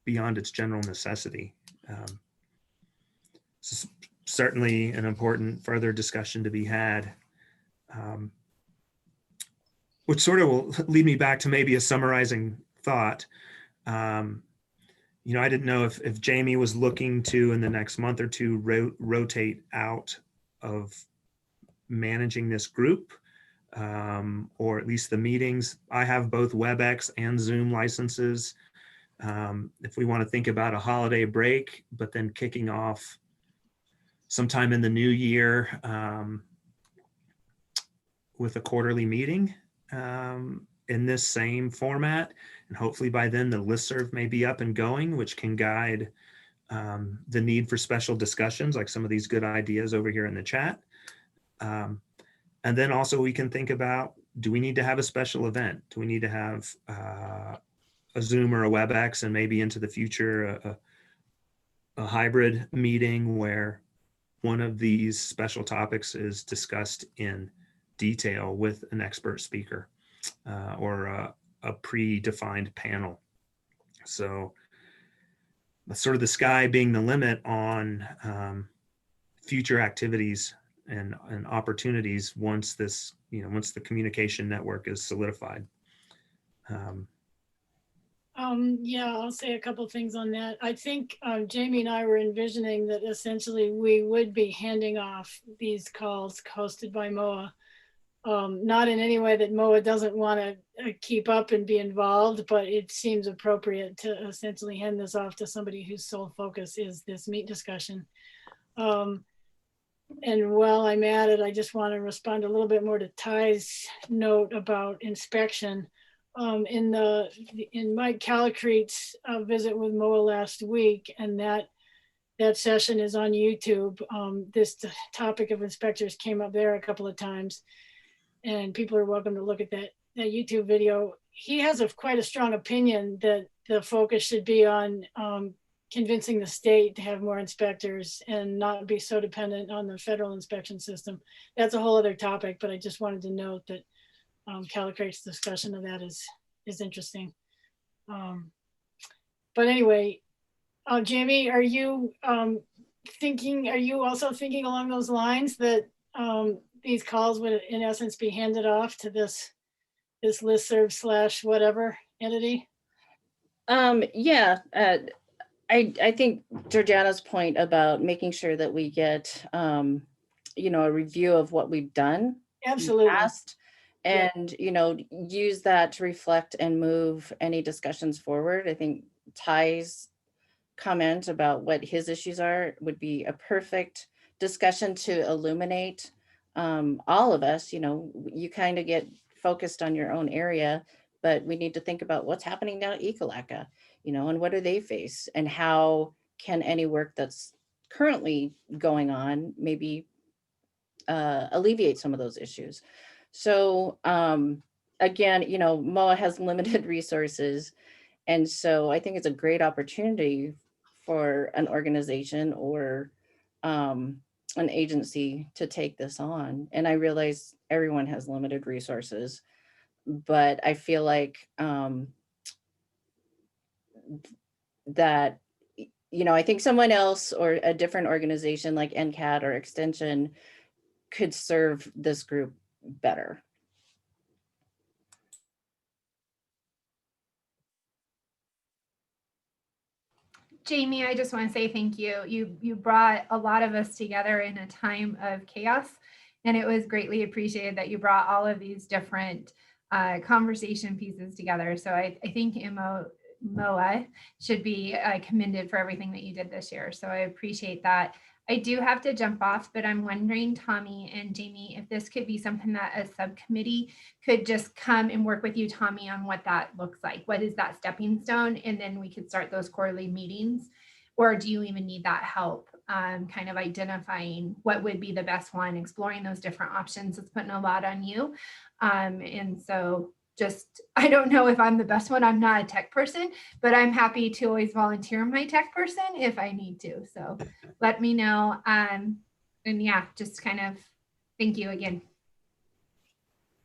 its general necessity. This is certainly an important further discussion to be had, which sort of will lead me back to maybe a summarizing thought. I didn't know if Jamie was looking to, in the next month or two, rotate out of managing this group, or at least the meetings. I have both WebEx and Zoom licenses. If we want to think about a holiday break, but then kicking off sometime in the new year with a quarterly meeting in this same format. And hopefully by then the listserv may be up and going, which can guide the need for special discussions, like some of these good ideas over here in the chat. And then also we can think about, do we need to have a special event? Do we need to have a Zoom or a WebEx, and maybe into the future a hybrid meeting where one of these special topics is discussed in detail with an expert speaker or a predefined panel? So sort of the sky being the limit on future activities and opportunities once this, once the communication network is solidified. Yeah, I'll say a couple things on that. I think Jamie and I were envisioning that essentially we would be handing off these calls hosted by MOA. Not in any way that MOA doesn't want to keep up and be involved, but it seems appropriate to essentially hand this off to somebody whose sole focus is this meat discussion. And while I'm at it, I just want to respond a little bit more to Ty's note about inspection. In Mike Calicrete's visit with MOA last week, and that session is on YouTube. This topic of inspectors came up there a couple of times, and people are welcome to look at that YouTube video. He has quite a strong opinion that the focus should be on convincing the state to have more inspectors and not be so dependent on the federal inspection system. That's a whole other topic, but I just wanted to note that Calicrate's discussion of that is interesting. But anyway, Jamie, are you also thinking along those lines that these calls would in essence be handed off to this listserv / whatever entity? Yeah, I think Georgiana's point about making sure that we get, a review of what we've done. Absolutely. Past, and, use that to reflect and move any discussions forward. I think Ty's comment about what his issues are would be a perfect discussion to illuminate all of us. You kind of get focused on your own area, but we need to think about what's happening now at Ecolaka, and what do they face, and how can any work that's currently going on maybe alleviate some of those issues. So again, MOA has limited resources, and so I think it's a great opportunity for an organization or an agency to take this on. And I realize everyone has limited resources, but I feel like that, I think someone else or a different organization like NCAT or Extension could serve this group better. Jamie, I just want to say thank you. You brought a lot of us together in a time of chaos, and it was greatly appreciated that you brought all of these different conversation pieces together. So I think MOA should be commended for everything that you did this year. So I appreciate that. I do have to jump off, but I'm wondering, Tommy and Jamie, if this could be something that a subcommittee could just come and work with you, Tommy, on what that looks like. What is that stepping stone? And then we could start those quarterly meetings. Or do you even need that help kind of identifying what would be the best one, exploring those different options? It's putting a lot on you. And so I don't know if I'm the best one. I'm not a tech person, but I'm happy to always volunteer my tech person if I need to. So let me know. And yeah, just kind of thank you again.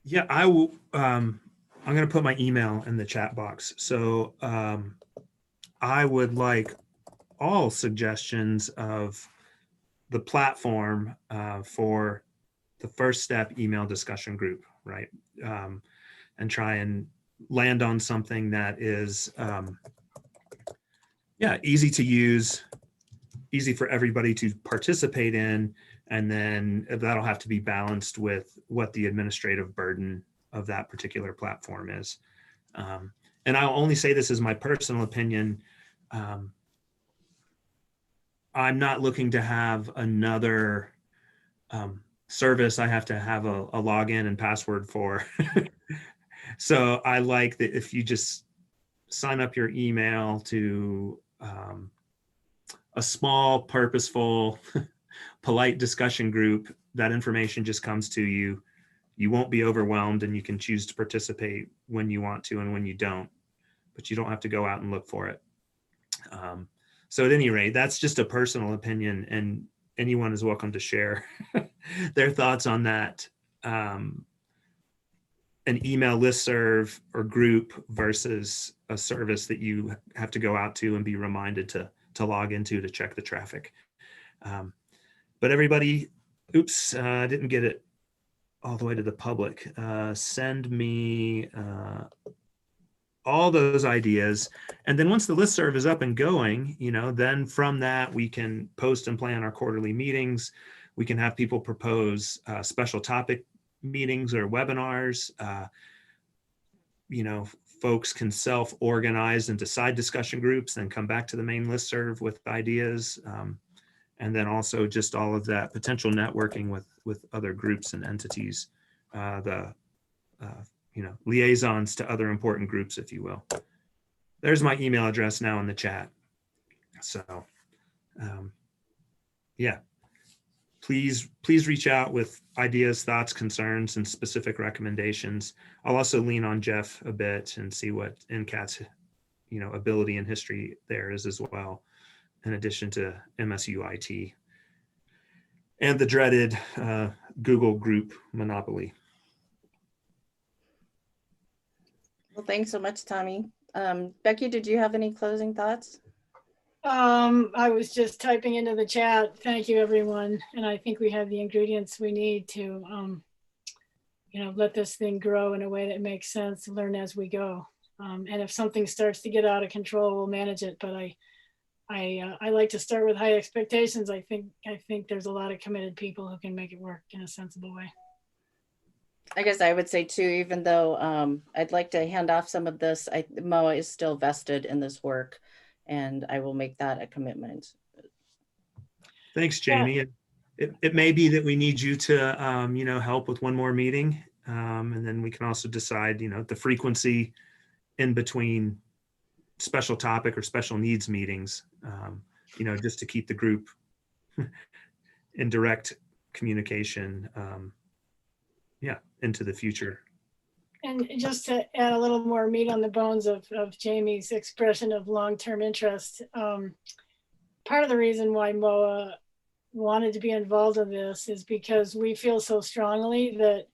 Yeah, I will. I'm going to put my email in the chat box. So I would like all suggestions of the platform for the first step email discussion group, right? And try and land on something that is, easy to use, easy for everybody to participate in, and then that'll have to be balanced with what the administrative burden of that particular platform is. And I'll only say this as my personal opinion. I'm not looking to have another service I have to have a login and password for. So I like that if you just sign up your email to a small, purposeful, polite discussion group, that information just comes to you. You won't be overwhelmed, and you can choose to participate when you want to and when you don't, but you don't have to go out and look for it. So at any rate, that's just a personal opinion, and anyone is welcome to share their thoughts on that. An email listserv or group versus a service that you have to go out to and be reminded to log into to check the traffic. But everybody, oops, I didn't get it all the way to the public. Send me all those ideas. And then once the listserv is up and going, then from that, we can post and plan our quarterly meetings. We can have people propose special topic meetings or webinars. Folks can self-organize into side discussion groups and come back to the main listserv with ideas. And then also just all of that potential networking with other groups and entities, liaisons to other important groups, if you will. There's my email address now in the chat. So, yeah, please reach out with ideas, thoughts, concerns, and specific recommendations. I'll also lean on Jeff a bit and see what NCAT's, ability and history there is as well, in addition to MSUIT and the dreaded Google group monopoly. Well, thanks so much, Tommy. Becky, did you have any closing thoughts? I was just typing into the chat. Thank you, everyone. And I think we have the ingredients we need to, let this thing grow in a way that makes sense, learn as we go. And if something starts to get out of control, we'll manage it. But I like to start with high expectations. I think there's a lot of committed people who can make it work in a sensible way. I guess I would say too, even though I'd like to hand off some of this, MOA is still vested in this work, and I will make that a commitment. Thanks, Jamie. Yeah. It may be that we need you to, help with one more meeting. And then we can also decide, the frequency in between special topic or special needs meetings, just to keep the group in direct communication, into the future. And just to add a little more meat on the bones of Jamie's expression of long-term interest, part of the reason why MOA wanted to be involved in this is because we feel so strongly that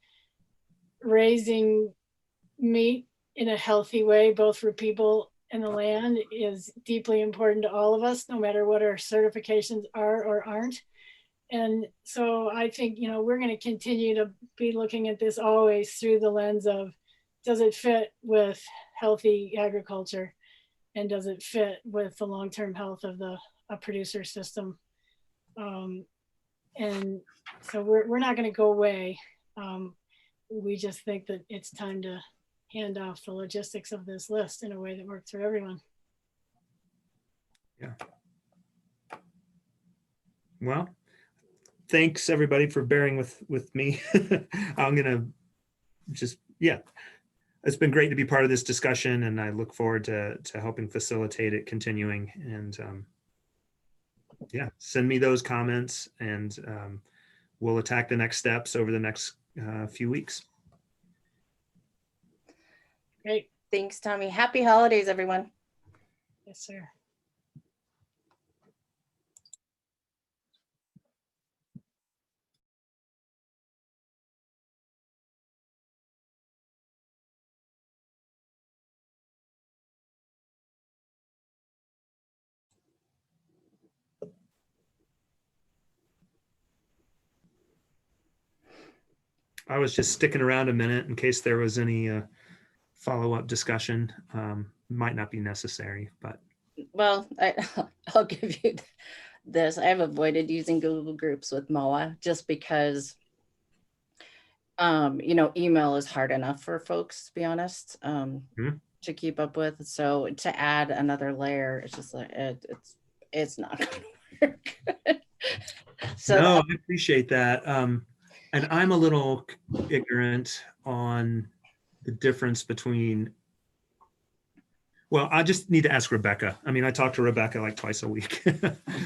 raising meat in a healthy way, both for people and the land, is deeply important to all of us, no matter what our certifications are or aren't. And so I think, we're going to continue to be looking at this always through the lens of, does it fit with healthy agriculture? And does it fit with the long-term health of the producer system? And so we're not going to go away. We just think that it's time to hand off the logistics of this list in a way that works for everyone. Yeah. Well, thanks everybody for bearing with me. I'm gonna it's been great to be part of this discussion, and I look forward to helping facilitate it continuing. And send me those comments, and we'll attack the next steps over the next few weeks. Great. Thanks, Tommy. Happy holidays, everyone. Yes, sir. I was just sticking around a minute in case there was any follow-up discussion. Might not be necessary, but. Well, I'll give you this. I've avoided using Google Groups with MOA just because, email is hard enough for folks, to be honest, to keep up with. So to add another layer, it's just like, it's not going to work. So no, I appreciate that. And I'm a little ignorant on the difference between, well, I just need to ask Rebecca. I mean, I talk to Rebecca like twice a week,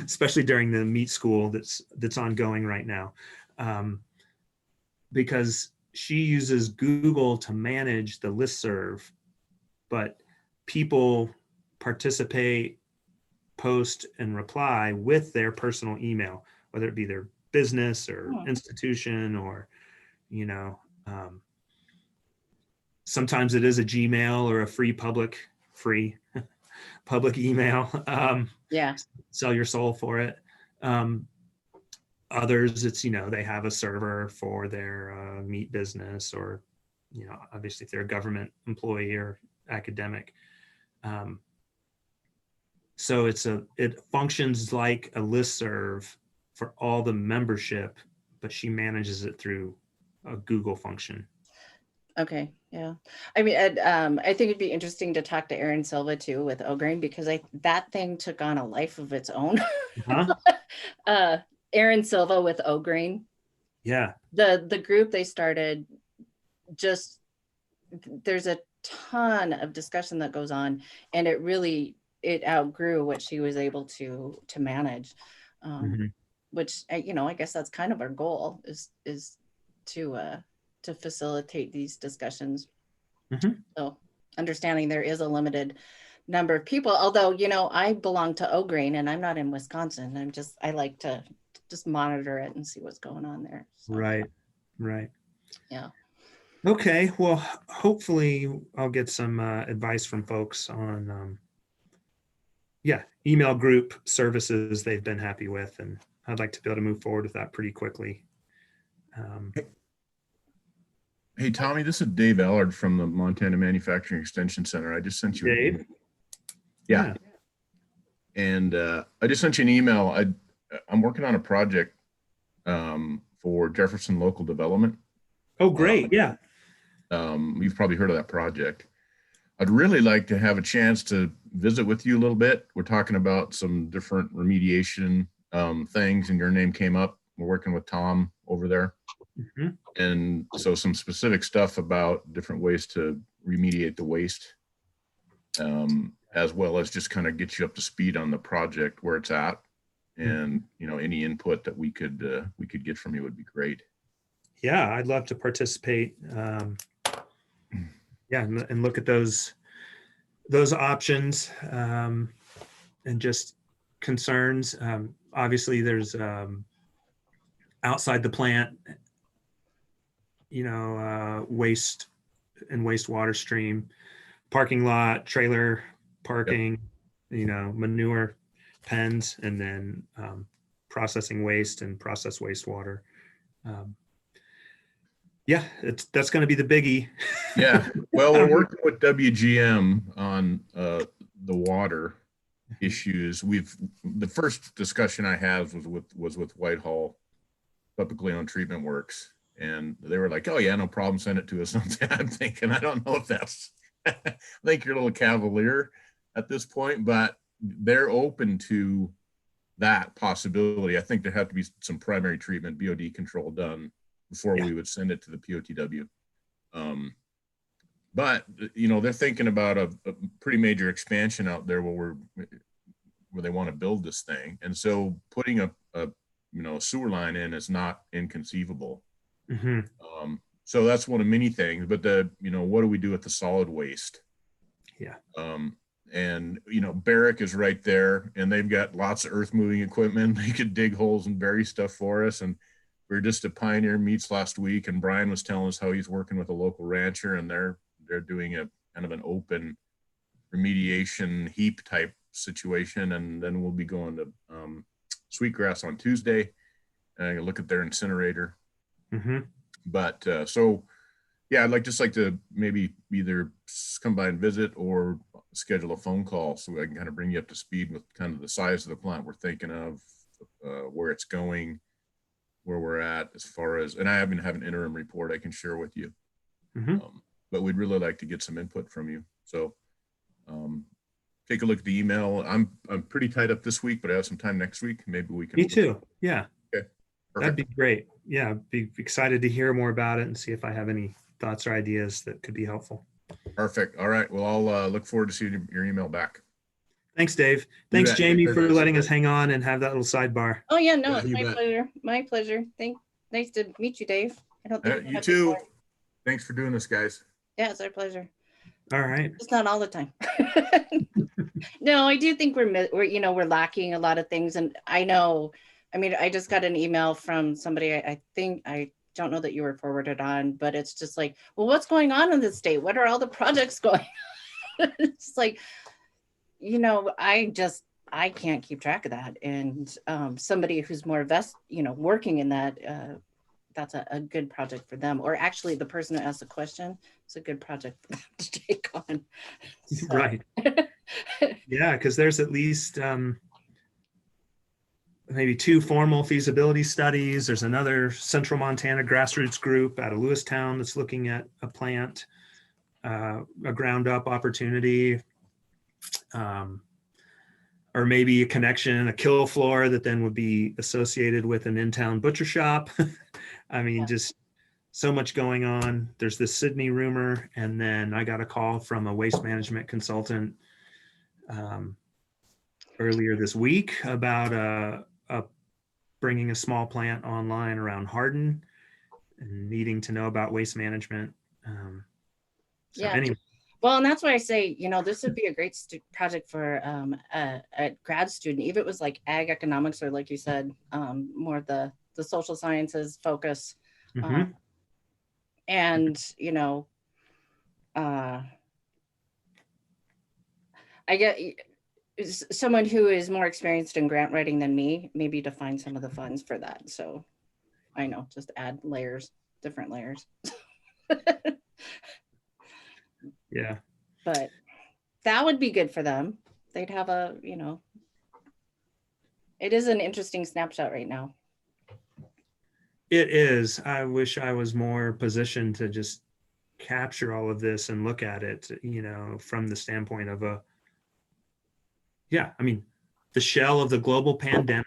especially during the meat school that's ongoing right now, because she uses Google to manage the listserv, but people participate, post, and reply with their personal email, whether it be their business or institution, or sometimes it is a Gmail or a free public email. Sell your soul for it. Others, it's, they have a server for their meat business, or, obviously if they're a government employee or academic. So it functions like a listserv for all the membership, but she manages it through a Google function. Okay, yeah. I mean, I think it'd be interesting to talk to Aaron Silva too with O'Grain, because that thing took on a life of its own. Huh? Aaron Silva with O'Grain. Yeah. The group they started, just there's a ton of discussion that goes on, and it outgrew what she was able to manage. Which, I guess that's kind of our goal, is to facilitate these discussions. So understanding there is a limited number of people, although, I belong to O'Grain and I'm not in Wisconsin. I like to just monitor it and see what's going on there. So, Right. yeah. Okay. Well, hopefully I'll get some advice from folks on, email group services they've been happy with. And I'd like to be able to move forward with that pretty quickly. Hey, Tommy, this is Dave Allard from the Montana Manufacturing Extension Center. I just sent you Dave? an email. Yeah. And I just sent you an email. I'm working on a project for Jefferson Local Development. Oh, great. Yeah. You've probably heard of that project. I'd really like to have a chance to visit with you a little bit. We're talking about some different remediation things, and your name came up. We're working with Tom over there. And so some specific stuff about different ways to remediate the waste, as well as just kind of get you up to speed on the project, where it's at. And, any input that we could get from you would be great. Yeah, I'd love to participate. And look at those options and just concerns. Obviously, there's outside the plant, waste and wastewater stream, parking lot, trailer parking, manure pens, and then processing waste and processed wastewater. That's going to be the biggie. Yeah. Well, we're working with WGM on the water issues. The first discussion I had was with Whitehall Publicly Owned Treatment Works, and they were like, "Oh yeah, no problem, send it to us." I'm thinking, I don't know if that's. I think you're a little cavalier at this point, but they're open to that possibility. I think there have to be some primary treatment, BOD control done before we would send it to the POTW. But they're thinking about a pretty major expansion out there where they want to build this thing, and so putting a sewer line in is not inconceivable. So that's one of many things. But what do we do with the solid waste? Yeah. And Barrick is right there, and they've got lots of earth moving equipment. They could dig holes and bury stuff for us. And we were just at Pioneer Meats last week, and Brian was telling us how he's working with a local rancher, and they're doing a kind of an open remediation heap type situation. And then we'll be going to Sweetgrass on Tuesday and look at their incinerator. But I'd like to maybe either come by and visit or schedule a phone call so I can kind of bring you up to speed with kind of the size of the plant we're thinking of, where it's going, where we're at as far as, and I happen to have an interim report I can share with you. But we'd really like to get some input from you. So take a look at the email. I'm pretty tied up this week, but I have some time next week. Maybe we can. Me too. Yeah. Okay. Perfect. That'd be great. Yeah. Be excited to hear more about it and see if I have any thoughts or ideas that could be helpful. Perfect. All right. Well, I'll look forward to seeing your email back. Thanks, Dave. Thanks, Jamie, for letting us hang on and have that little sidebar. Oh yeah, no, it's my pleasure. My pleasure. Nice to meet you, Dave. I don't think you too. Thanks for doing this, guys. Yeah, it's our pleasure. All right. It's not all the time. No, I do think we're lacking a lot of things. And I know, I just got an email from somebody, I don't know that you were forwarded on, but it's just like, well, what's going on in the state? What are all the projects going on? It's like, I I can't keep track of that. And somebody who's more working in that, that's a good project for them. Or actually the person who asked the question, it's a good project for them to take on. So. Right. Yeah, because there's at least maybe 2 formal feasibility studies. There's another Central Montana grassroots group out of Lewistown that's looking at a plant, a ground up opportunity, or maybe a connection, a kill floor that then would be associated with an in-town butcher shop. I mean, just so much going on. There's this Sydney rumor, and then I got a call from a waste management consultant earlier this week about bringing a small plant online around Hardin and needing to know about waste management. Anyway. Well, and that's why I say, this would be a great project for a grad student, even if it was like ag economics, or like you said, more the social sciences focus. Mm-hmm. And, I get someone who is more experienced in grant writing than me, maybe to find some of the funds for that. So I know, just add different layers. Yeah. But that would be good for them. They'd have it is an interesting snapshot right now. It is. I wish I was more positioned to just capture all of this and look at it, from the standpoint of the shell of the global pandemic,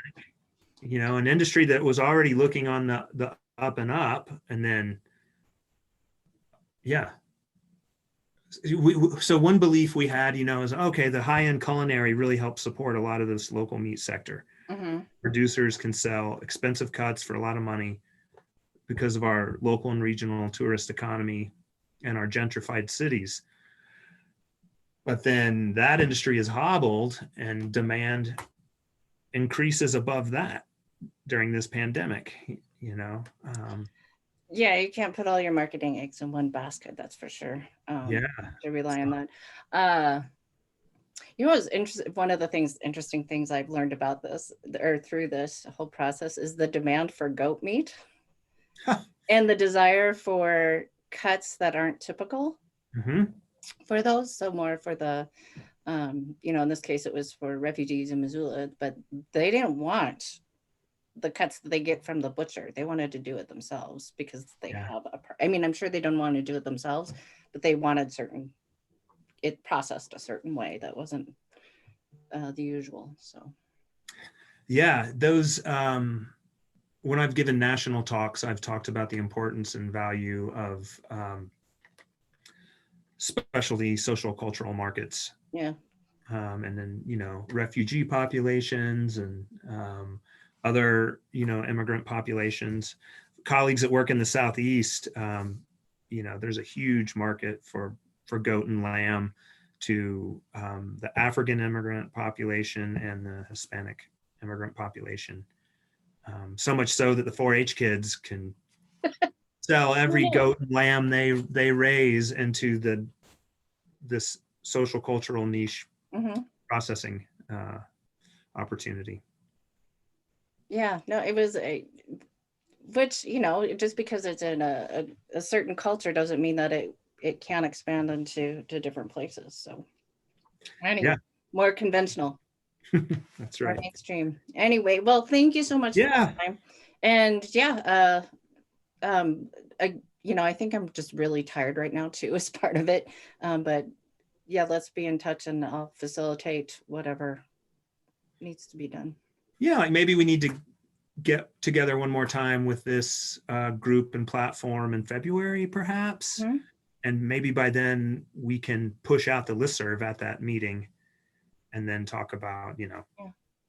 an industry that was already looking on the up and up. And then, so one belief we had, is, okay, the high-end culinary really helps support a lot of this local meat sector. Mm-hmm. Producers can sell expensive cuts for a lot of money because of our local and regional tourist economy and our gentrified cities. But then that industry is hobbled and demand increases above that during this pandemic, Yeah, you can't put all your marketing eggs in one basket, that's for sure. To rely on that. What's interesting, one of the interesting things I've learned about this, or through this whole process, is the demand for goat meat and the desire for cuts that aren't typical for those. So more for the, in this case, it was for refugees in Missoula, but they didn't want the cuts that they get from the butcher. They wanted to do it themselves because they have I'm sure they don't want to do it themselves, but they wanted it processed a certain way that wasn't the usual. So those when I've given national talks, I've talked about the importance and value of specialty social cultural markets. And then refugee populations and other immigrant populations. Colleagues that work in the Southeast, there's a huge market for goat and lamb to the African immigrant population and the Hispanic immigrant population. So much so that the 4-H kids can sell every goat and lamb they raise into this social cultural niche processing opportunity. It was which, just because it's in a certain culture doesn't mean that it can expand into different places. So anyway, more conventional. That's right. More mainstream. Anyway, well, thank you so much for your time. And I think I'm just really tired right now too, as part of it. But let's be in touch and I'll facilitate whatever needs to be done. Like maybe we need to get together one more time with this group and platform in February, perhaps. And maybe by then we can push out the listserv at that meeting and then talk about,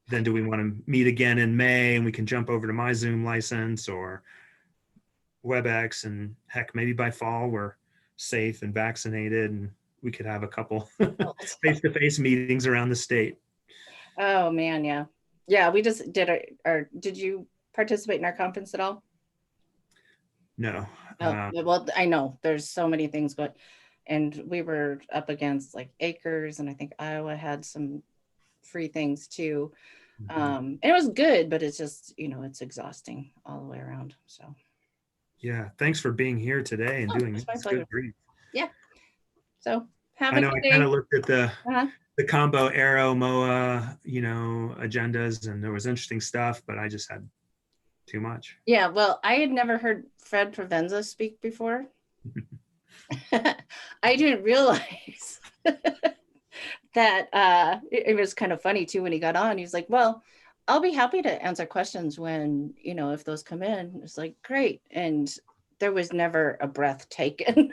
then do we want to meet again in May and we can jump over to my Zoom license or WebEx, and heck, maybe by fall we're safe and vaccinated and we could have a couple face-to-face meetings around the state. Oh man, yeah, we just did did you participate in our conference at all? No. Well, I know there's so many things, and we were up against like Acres, and I think Iowa had some free things too. Mhm. And it was good, but it's just, it's exhausting all the way around. So Yeah, thanks for being here today and Oh, doing it's my this. pleasure. Good grief. so have I a know good I day. kind of looked at Uh-huh. the combo Arrow MOA, agendas, and there was interesting stuff, but I just had too much. Yeah, well, I had never heard Fred Provenza speak before. I didn't realize that it was kind of funny too when he got on. He's like, well, I'll be happy to answer questions when, if those come in. It's like, great. And there was never a breath taken.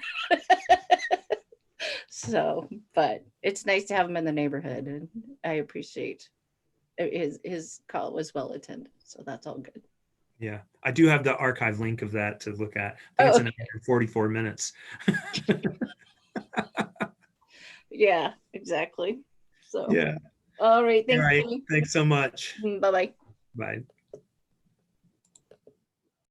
So, but it's nice to have him in the neighborhood, and I appreciate his call was well attended. So that's all good. Yeah, I do have the archive link of that to look at. I think it's an hour and 44 minutes. Yeah, exactly. So Yeah. all right, All thanks. right. Thanks so much. Bye-bye. Bye.